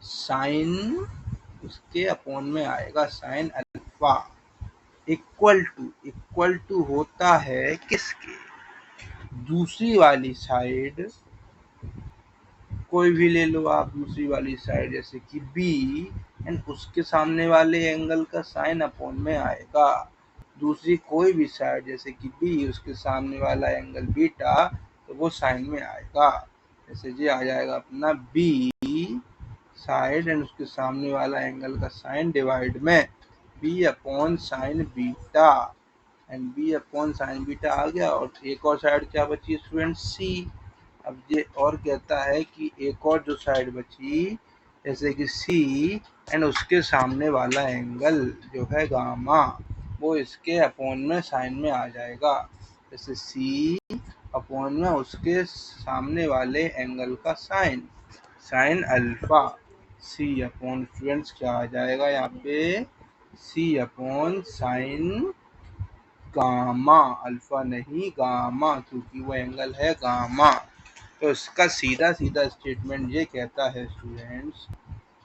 साइन, उसके अपॉन में आएगा साइन अल्फा, इक्वल टू होता है किसके, दूसरी वाली साइड कोई भी ले लो आप, दूसरी वाली साइड जैसे कि बी एंड उसके सामने वाले एंगल का साइन अपॉन में आएगा। दूसरी कोई भी साइड जैसे कि बी उसके सामने वाला एंगल बीटा तो वो साइन में आएगा। जैसे ये आ जाएगा अपना बी साइड एंड उसके सामने वाला एंगल का साइन डिवाइड में b upon sine beta and b upon sine beta आ गया। और एक और साइड क्या बची स्टूडेंट, सी। अब ये और कहता है कि एक और जो साइड बची जैसे कि सी एंड उसके सामने वाला एंगल जो है गामा वो इसके अपॉन में साइन में आ जाएगा। जैसे सी अपॉन में उसके सामने वाले एंगल का साइन, साइन अल्फा, सी अपॉन स्टूडेंट्स क्या आ जाएगा यहाँ पे, सी अपॉन साइन गामा, अल्फा नहीं गामा, क्योंकि वो एंगल है गामा। तो इसका सीधा सीधा स्टेटमेंट ये कहता है स्टूडेंट्स,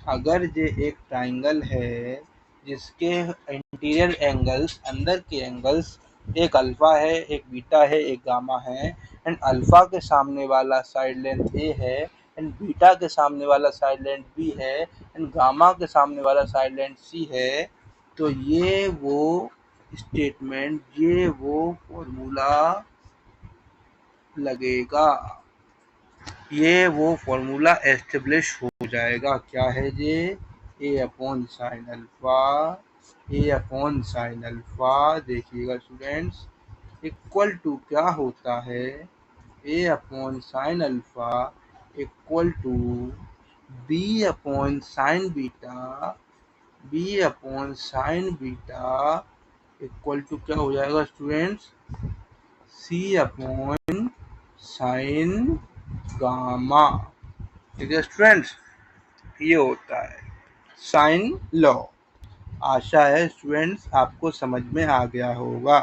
अगर ये एक ट्राइंगल है जिसके इंटीरियर एंगल्स, अंदर के एंगल्स एक अल्फा है, एक बीटा है, एक गामा है एंड अल्फा के सामने वाला साइड लेंथ ए है एंड बीटा के सामने वाला साइड लेंथ बी है एंड गामा के सामने वाला साइड लेंथ सी है, तो ये वो स्टेटमेंट, ये वो फॉर्मूला लगेगा, ये वो फॉर्मूला एस्टेब्लिश हो जाएगा। क्या है ये, a upon sine alpha, a upon sine alpha, देखिएगा स्टूडेंट्स, इक्वल टू क्या होता है, a upon sine alpha equal to b upon sine beta, b upon sine beta equal to क्या हो जाएगा students, c upon sine gamma. ठीक है students, ये होता है साइन लॉ। आशा है स्टूडेंट्स आपको समझ में आ गया होगा।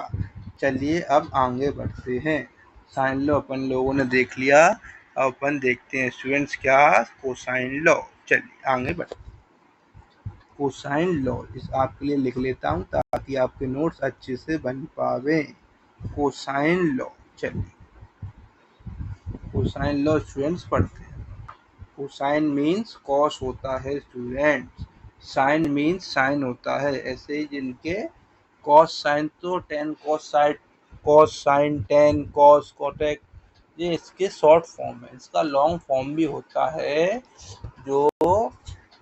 चलिए अब आगे बढ़ते हैं, साइन लॉ अपन लोगों ने देख लिया, अब अपन देखते हैं स्टूडेंट्स क्या, कोसाइन लॉ। चलिए आगे बढ़ते हैं। कोसाइन लॉ इस आपके लिए लिख लेता हूँ ताकि आपके नोट्स अच्छे से बन पावे। कोसाइन लॉ, चलिए कोसाइन लॉ स्टूडेंट्स पढ़ते हैं। कोसाइन मीन्स कॉस होता है स्टूडेंट्स, साइन मीन्स साइन होता है। ऐसे ही जिनके कॉस साइन तो ten cos sine, cos sine ten cos Kotak, ये इसके शॉर्ट फॉर्म है। इसका लॉन्ग फॉर्म भी होता है जो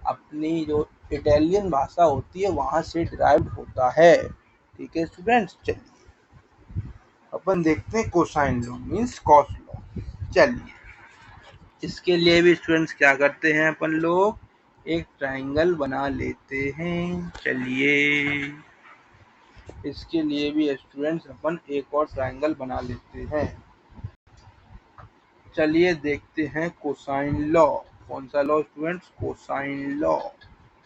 अपनी जो इटालियन भाषा होती है वहाँ से डिराइव्ड होता है। ठीक है स्टूडेंट्स, चलिए अपन देखते हैं cosine law means cos law. चलिए इसके लिए भी स्टूडेंट्स क्या करते हैं, अपन लोग एक ट्राइंगल बना लेते हैं। चलिए इसके लिए भी स्टूडेंट्स अपन एक और ट्राइंगल बना लेते हैं। चलिए देखते हैं कोसाइन लॉ। कौन सा law students, cosine law.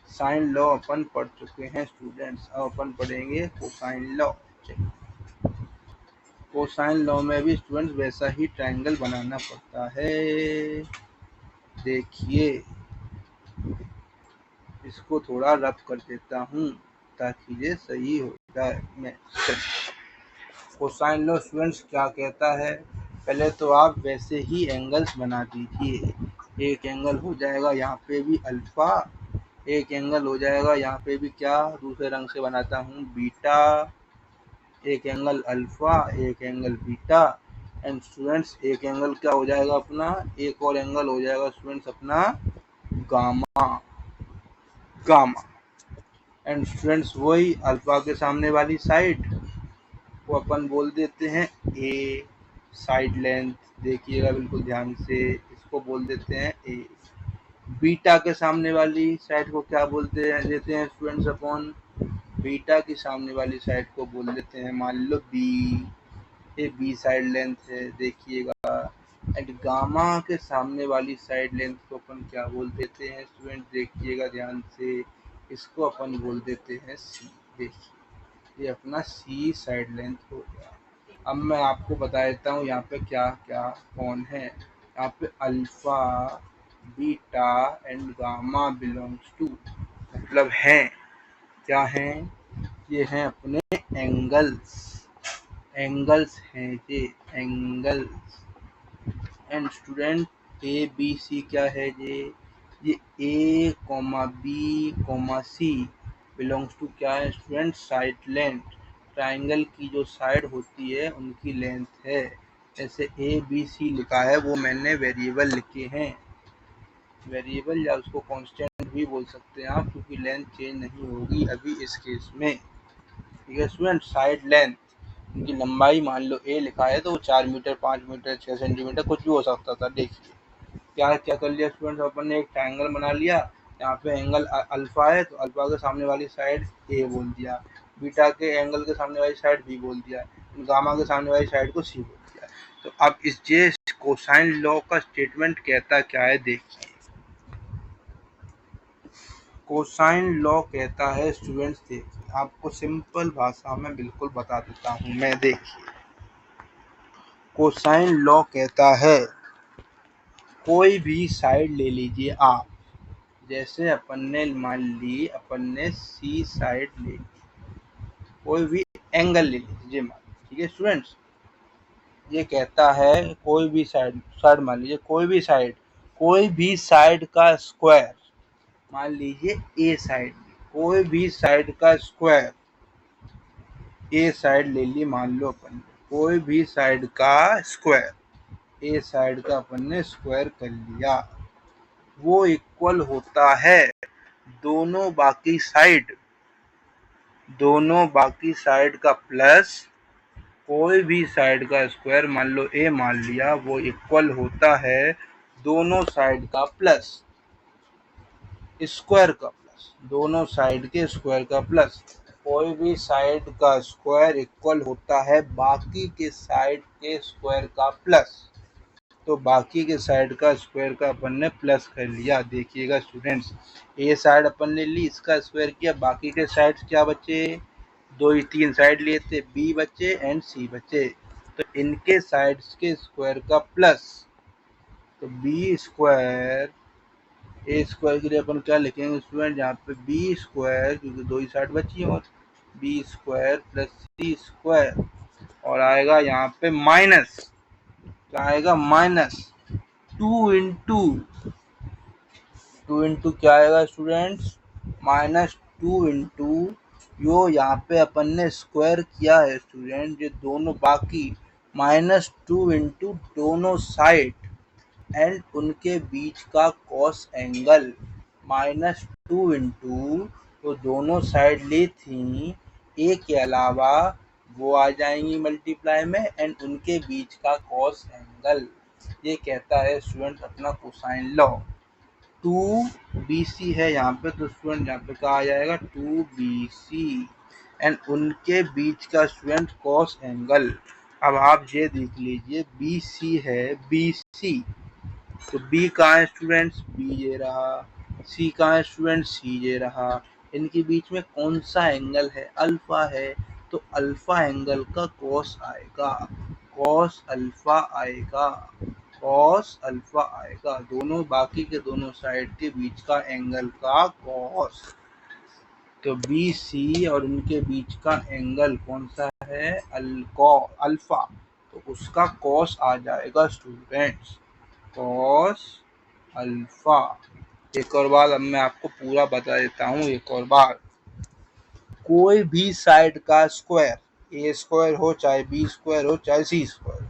Sine law अपन पढ़ चुके हैं स्टूडेंट्स, अब अपन पढ़ेंगे कोसाइन लॉ। कोसाइन लॉ में भी स्टूडेंट्स वैसा ही ट्राइंगल बनाना पड़ता है। देखिए इसको थोड़ा रफ कर देता हूँ ताकि ये सही हो जाए। मैं कोसाइन लॉ स्टूडेंट्स क्या कहता है, पहले तो आप वैसे ही एंगल्स बना दीजिए। एक एंगल हो जाएगा यहाँ पे भी अल्फा, एक एंगल हो जाएगा यहाँ पे भी क्या, दूसरे रंग से बनाता हूँ बीटा, एक एंगल अल्फा, एक एंगल बीटा एंड स्टूडेंट्स एक एंगल क्या हो जाएगा अपना, एक और एंगल हो जाएगा स्टूडेंट्स अपना गामा, गामा। एंड स्टूडेंट्स वही अल्फा के सामने वाली साइड को अपन बोल देते हैं ए साइड लेंथ। देखिएगा बिल्कुल ध्यान से, इसको बोल देते हैं ए। बीटा के सामने वाली साइड को क्या बोलते हैं देते हैं स्टूडेंट्स अपॉन बीटा की सामने वाली साइड को बोल देते हैं मान लो बी। ये बी साइड लेंथ है देखिएगा। एंड गामा के सामने वाली साइड लेंथ को अपन क्या बोल देते हैं स्टूडेंट, देखिएगा ध्यान से, इसको अपन बोल देते हैं सी। देखिए ये अपना सी साइड लेंथ हो गया। अब मैं आपको बता देता हूँ यहाँ पे क्या क्या कौन है। यहाँ पे alpha beta and gamma belongs to, मतलब हैं क्या हैं, ये हैं अपने एंगल्स। एंगल्स हैं ये angles. And student A B C क्या है ये A comma B comma C belongs to क्या है स्टूडेंट, साइड लेंथ। ट्राइंगल की जो साइड होती है उनकी लेंथ है। जैसे ए बी सी लिखा है वो मैंने वेरिएबल लिखे हैं, वेरिएबल या उसको कांस्टेंट भी बोल सकते हैं आप, क्योंकि लेंथ चेंज नहीं होगी अभी इस केस में। ठीक है स्टूडेंट, साइड लेंथ उनकी लंबाई मान लो ए लिखा है तो वो 4 मीटर 5 मीटर 6 सेंटीमीटर कुछ भी हो सकता था। देखिए क्या क्या कर लिया स्टूडेंट, अपन ने एक ट्रायंगल बना लिया। यहाँ पे एंगल अल्फा है तो अल्फा के सामने वाली साइड ए बोल दिया, बीटा के एंगल के सामने वाली साइड बी बोल दिया, गामा के सामने वाली साइड को सी बोल दिया। तो अब इस जे कोसाइन लॉ का स्टेटमेंट कहता क्या है देखिए। कोसाइन लॉ कहता है स्टूडेंट्स, देखिए आपको सिंपल भाषा में बिल्कुल बता देता हूँ मैं। देखिए कोसाइन लॉ कहता है कोई भी साइड ले लीजिए आप, जैसे अपन ने मान ली अपन ने सी साइड ले ली, कोई भी एंगल ले लीजिए मान, ठीक है स्टूडेंट्स। ये कहता है कोई भी साइड साइड मान लीजिए कोई भी साइड का स्क्वायर, मान लीजिए ए साइड, कोई भी साइड का स्क्वायर, ए साइड ले ली मान लो अपन ने, कोई भी साइड का स्क्वायर, ए साइड का अपन ने स्क्वायर कर लिया, वो इक्वल होता है दोनों बाकी साइड का प्लस कोई भी साइड का स्क्वायर, मान लो ए मान लिया, वो इक्वल होता है दोनों साइड का प्लस स्क्वायर का प्लस, दोनों साइड के स्क्वायर का प्लस। कोई भी साइड का स्क्वायर इक्वल होता है बाकी के साइड के स्क्वायर का प्लस, तो बाकी के साइड का स्क्वायर का अपन ने प्लस कर लिया। देखिएगा स्टूडेंट्स, ए साइड अपन ने ली, इसका स्क्वायर किया, बाकी के साइड क्या बचे, दो ही तीन साइड लिए थे, बी बचे एंड सी बचे, तो इनके साइड्स के स्क्वायर का प्लस, तो बी स्क्वायर, ए स्क्वायर के लिए अपन क्या लिखेंगे स्टूडेंट, यहाँ पे बी स्क्वायर, क्योंकि दो ही साइड बची और बी स्क्वायर प्लस सी स्क्वायर, और आएगा यहाँ पे माइनस, क्या आएगा माइनस 2 इंटू क्या आएगा स्टूडेंट्स, -2 इंटू यो यहाँ पे अपन ने स्क्वायर किया है स्टूडेंट, ये दोनों बाकी -2 इंटू दोनों साइड एंड उनके बीच का कॉस एंगल, -2 इंटू तो दोनों साइड ली थी, ए के अलावा वो आ जाएंगी मल्टीप्लाई में एंड उनके बीच का कॉस एंगल। ये कहता है स्टूडेंट अपना कोसाइन लॉ। 2BC है यहाँ पे, तो स्टूडेंट यहाँ पे कहा जाएगा 2BC एंड उनके बीच का स्टूडेंट कॉस एंगल। अब आप ये देख लीजिए BC है BC, तो B कहाँ है स्टूडेंट्स, B ये रहा, C कहाँ है स्टूडेंट, C ये रहा, इनके बीच में कौन सा एंगल है, अल्फा है, तो अल्फा एंगल का कॉस आएगा, कॉस अल्फा आएगा, कॉस अल्फा आएगा, दोनों बाकी के दोनों साइड के बीच का एंगल का कॉस। तो बी सी और उनके बीच का एंगल कौन सा है, अल्फा, तो उसका कॉस आ जाएगा स्टूडेंट्स, कॉस अल्फा। एक और बार अब मैं आपको पूरा बता देता हूँ, एक और बार, कोई भी साइड का स्क्वायर, ए स्क्वायर हो चाहे बी स्क्वायर हो चाहे सी स्क्वायर,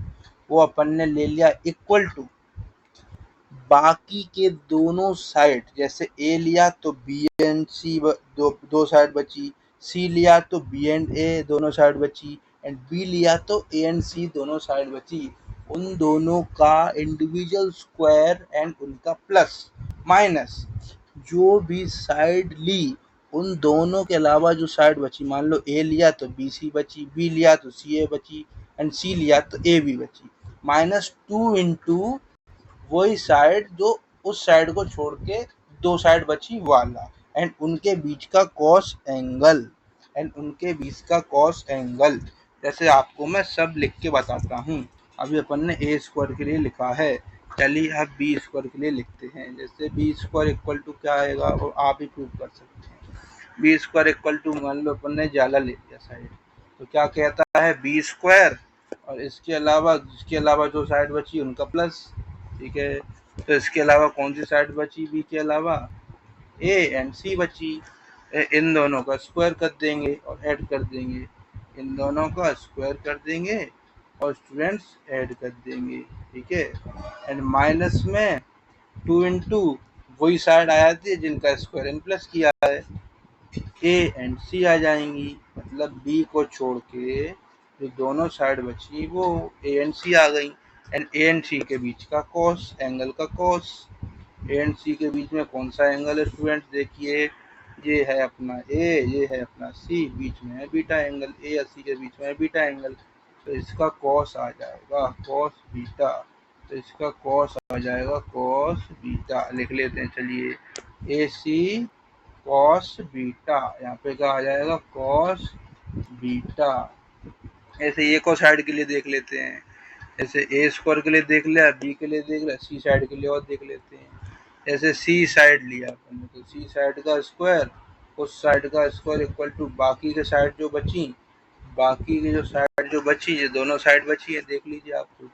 वो अपन ने ले लिया इक्वल टू बाकी के दोनों साइड, जैसे ए लिया तो बी एंड सी दो साइड बची, सी लिया तो बी एंड ए दोनों साइड बची, एंड बी लिया तो ए एंड सी दोनों साइड बची, उन दोनों का इंडिविजुअल स्क्वायर एंड उनका प्लस माइनस जो भी साइड ली उन दोनों के अलावा जो साइड बची, मान लो ए लिया तो बी सी बची, बी लिया तो सी ए बची, एंड सी लिया तो ए बी बची, -2 इंटू वही साइड जो उस साइड को छोड़ के दो साइड बची वाला, एंड उनके बीच का कॉस एंगल, जैसे आपको मैं सब लिख के बताता हूँ। अभी अपन ने ए स्क्वायर के लिए लिखा है, चलिए अब बी स्क्वायर के लिए लिखते हैं। जैसे बी स्क्वायर इक्वल टू क्या आएगा वो आप ही प्रूव कर सकते हैं। बी स्क्वायर इक्वल टू, मान लो अपन ने जाला ले लिया साइड, तो क्या कहता है बी स्क्वायर, और इसके अलावा जो साइड बची उनका प्लस, ठीक है। तो इसके अलावा कौन सी साइड बची बी के अलावा, ए एंड सी बची, इन दोनों का स्क्वायर कर देंगे और ऐड कर देंगे, इन दोनों का स्क्वायर कर देंगे और स्टूडेंट्स ऐड कर देंगे, ठीक है। एंड माइनस में 2 इंटू वही साइड आ जाती है जिनका स्क्वायर एन प्लस किया है, ए एंड सी आ जाएंगी, मतलब बी को छोड़ के जो दोनों साइड बची वो ए एंड सी आ गई, एंड ए एंड सी के बीच का कॉस, एंगल का कॉस, ए एंड सी के बीच में कौन सा एंगल है स्टूडेंट, देखिए ये है अपना ए, ये है अपना सी, बीच में है बीटा एंगल, ए और सी के बीच में है बीटा एंगल, तो इसका कॉस आ जाएगा कॉस बीटा, तो इसका कॉस आ जाएगा कॉस बीटा, लिख लेते हैं चलिए, ए सी कॉस बीटा, यहाँ पे क्या आ जाएगा कॉस बीटा। ऐसे एक और साइड के लिए देख लेते हैं, जैसे ए स्क्वायर के लिए देख लिया, बी के लिए देख लिया, सी साइड के लिए और देख लेते हैं। जैसे सी साइड लिया अपन ने, तो सी साइड का स्क्वायर उस साइड का स्क्वायर इक्वल टू बाकी के साइड जो बची, बाकी की जो साइड जो बची, ये दोनों साइड बची है, देख लीजिए आप खुद,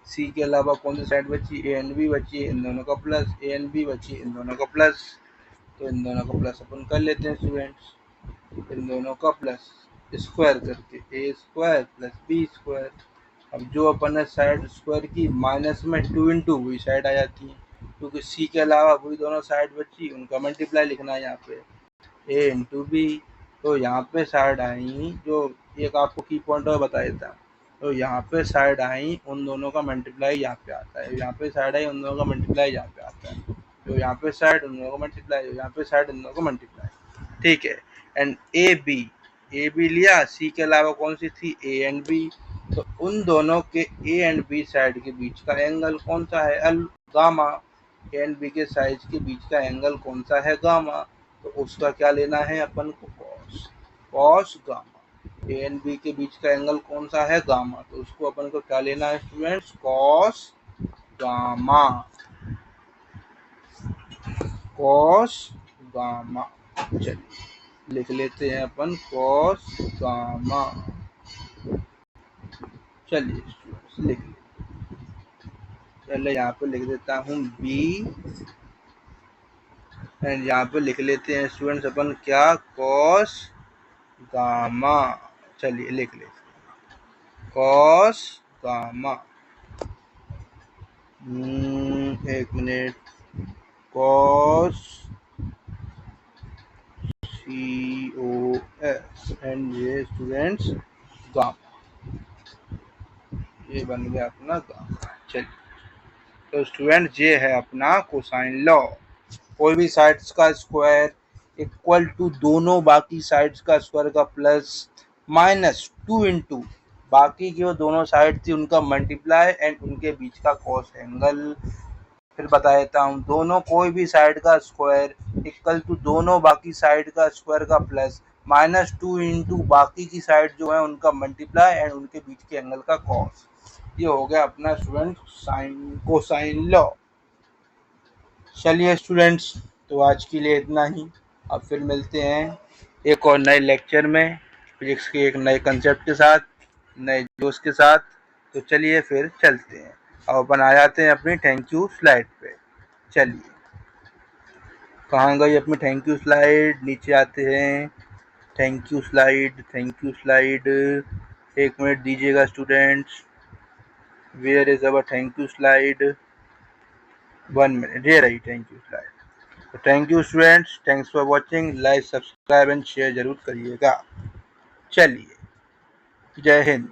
सी के अलावा कौन सी साइड बची, ए एंड बी बची है, इन दोनों का प्लस, ए एंड बी बची इन दोनों का प्लस, तो इन दोनों का प्लस अपन कर लेते हैं स्टूडेंट्स, इन दोनों का प्लस स्क्वायर करके ए स्क्वायर प्लस बी स्क्वायर। अब जो अपन ने साइड स्क्वायर की माइनस में 2 इंटू वही साइड आ जाती है, क्योंकि सी के अलावा वही दोनों साइड बची उनका मल्टीप्लाई लिखना है यहाँ पे, ए इंटू बी, तो यहाँ पे साइड आई जो एक आपको की पॉइंट और बता देता हूँ, तो यहाँ पे साइड आई उन दोनों का मल्टीप्लाई यहाँ पे आता है, यहाँ पे साइड आई उन दोनों का मल्टीप्लाई यहाँ पे आता है, तो यहाँ पे साइड उन दोनों का मल्टीप्लाई, यहाँ पे साइड उन दोनों का मल्टीप्लाई, ठीक है। एंड ए बी लिया, सी के अलावा कौन सी थी ए एंड बी, तो उन दोनों के ए एंड बी साइड के बीच का एंगल कौन सा है L gamma, A and B के साइड के बीच का एंगल कौन सा है गामा, तो उसका क्या लेना है अपन को cos gamma, A and B के बीच का एंगल कौन सा है गामा, तो उसको अपन को क्या लेना है students cos gamma, cos gamma, चलिए लिख लेते हैं अपन कॉस गामा, चलिए स्टूडेंट्स लिख लेते, पहले यहाँ पे लिख देता हूँ बी, एंड यहाँ पे लिख लेते हैं स्टूडेंट्स अपन क्या कॉस गामा, चलिए लिख लेते हैं कॉस गामा, एक minute, cos C O S, and ये स्टूडेंट्स गामा, ये बन गया अपना गामा। चलिए तो स्टूडेंट ये है अपना कोसाइन लॉ, कोई भी साइड्स का स्क्वायर इक्वल टू दोनों बाकी साइड्स का स्क्वायर का प्लस -2 इंटू बाकी की वो दोनों साइड थी उनका मल्टीप्लाई एंड उनके बीच का कॉस एंगल। फिर बता देता हूँ, दोनों कोई भी साइड का स्क्वायर इक्वल टू दोनों बाकी साइड का स्क्वायर का प्लस -2 इंटू बाकी की साइड जो है उनका मल्टीप्लाई एंड उनके बीच के एंगल का कॉस। ये हो गया अपना स्टूडेंट साइन कोसाइन लॉ। चलिए स्टूडेंट्स, तो आज के लिए इतना ही, अब फिर मिलते हैं एक और नए लेक्चर में फिजिक्स के एक नए कंसेप्ट के साथ, नए जोश के साथ। तो चलिए फिर चलते हैं, अब अपन आ जाते हैं अपनी थैंक यू स्लाइड पे। चलिए कहाँ गई अपनी थैंक यू स्लाइड, नीचे आते हैं, thank you slide, thank you slide, एक मिनट दीजिएगा students, where is our thank you slide, 1 minute, ये रही, थैंक यू स्लाइड। तो thank you students, thanks for watching, like subscribe and share जरूर करिएगा। चलिए, जय हिंद।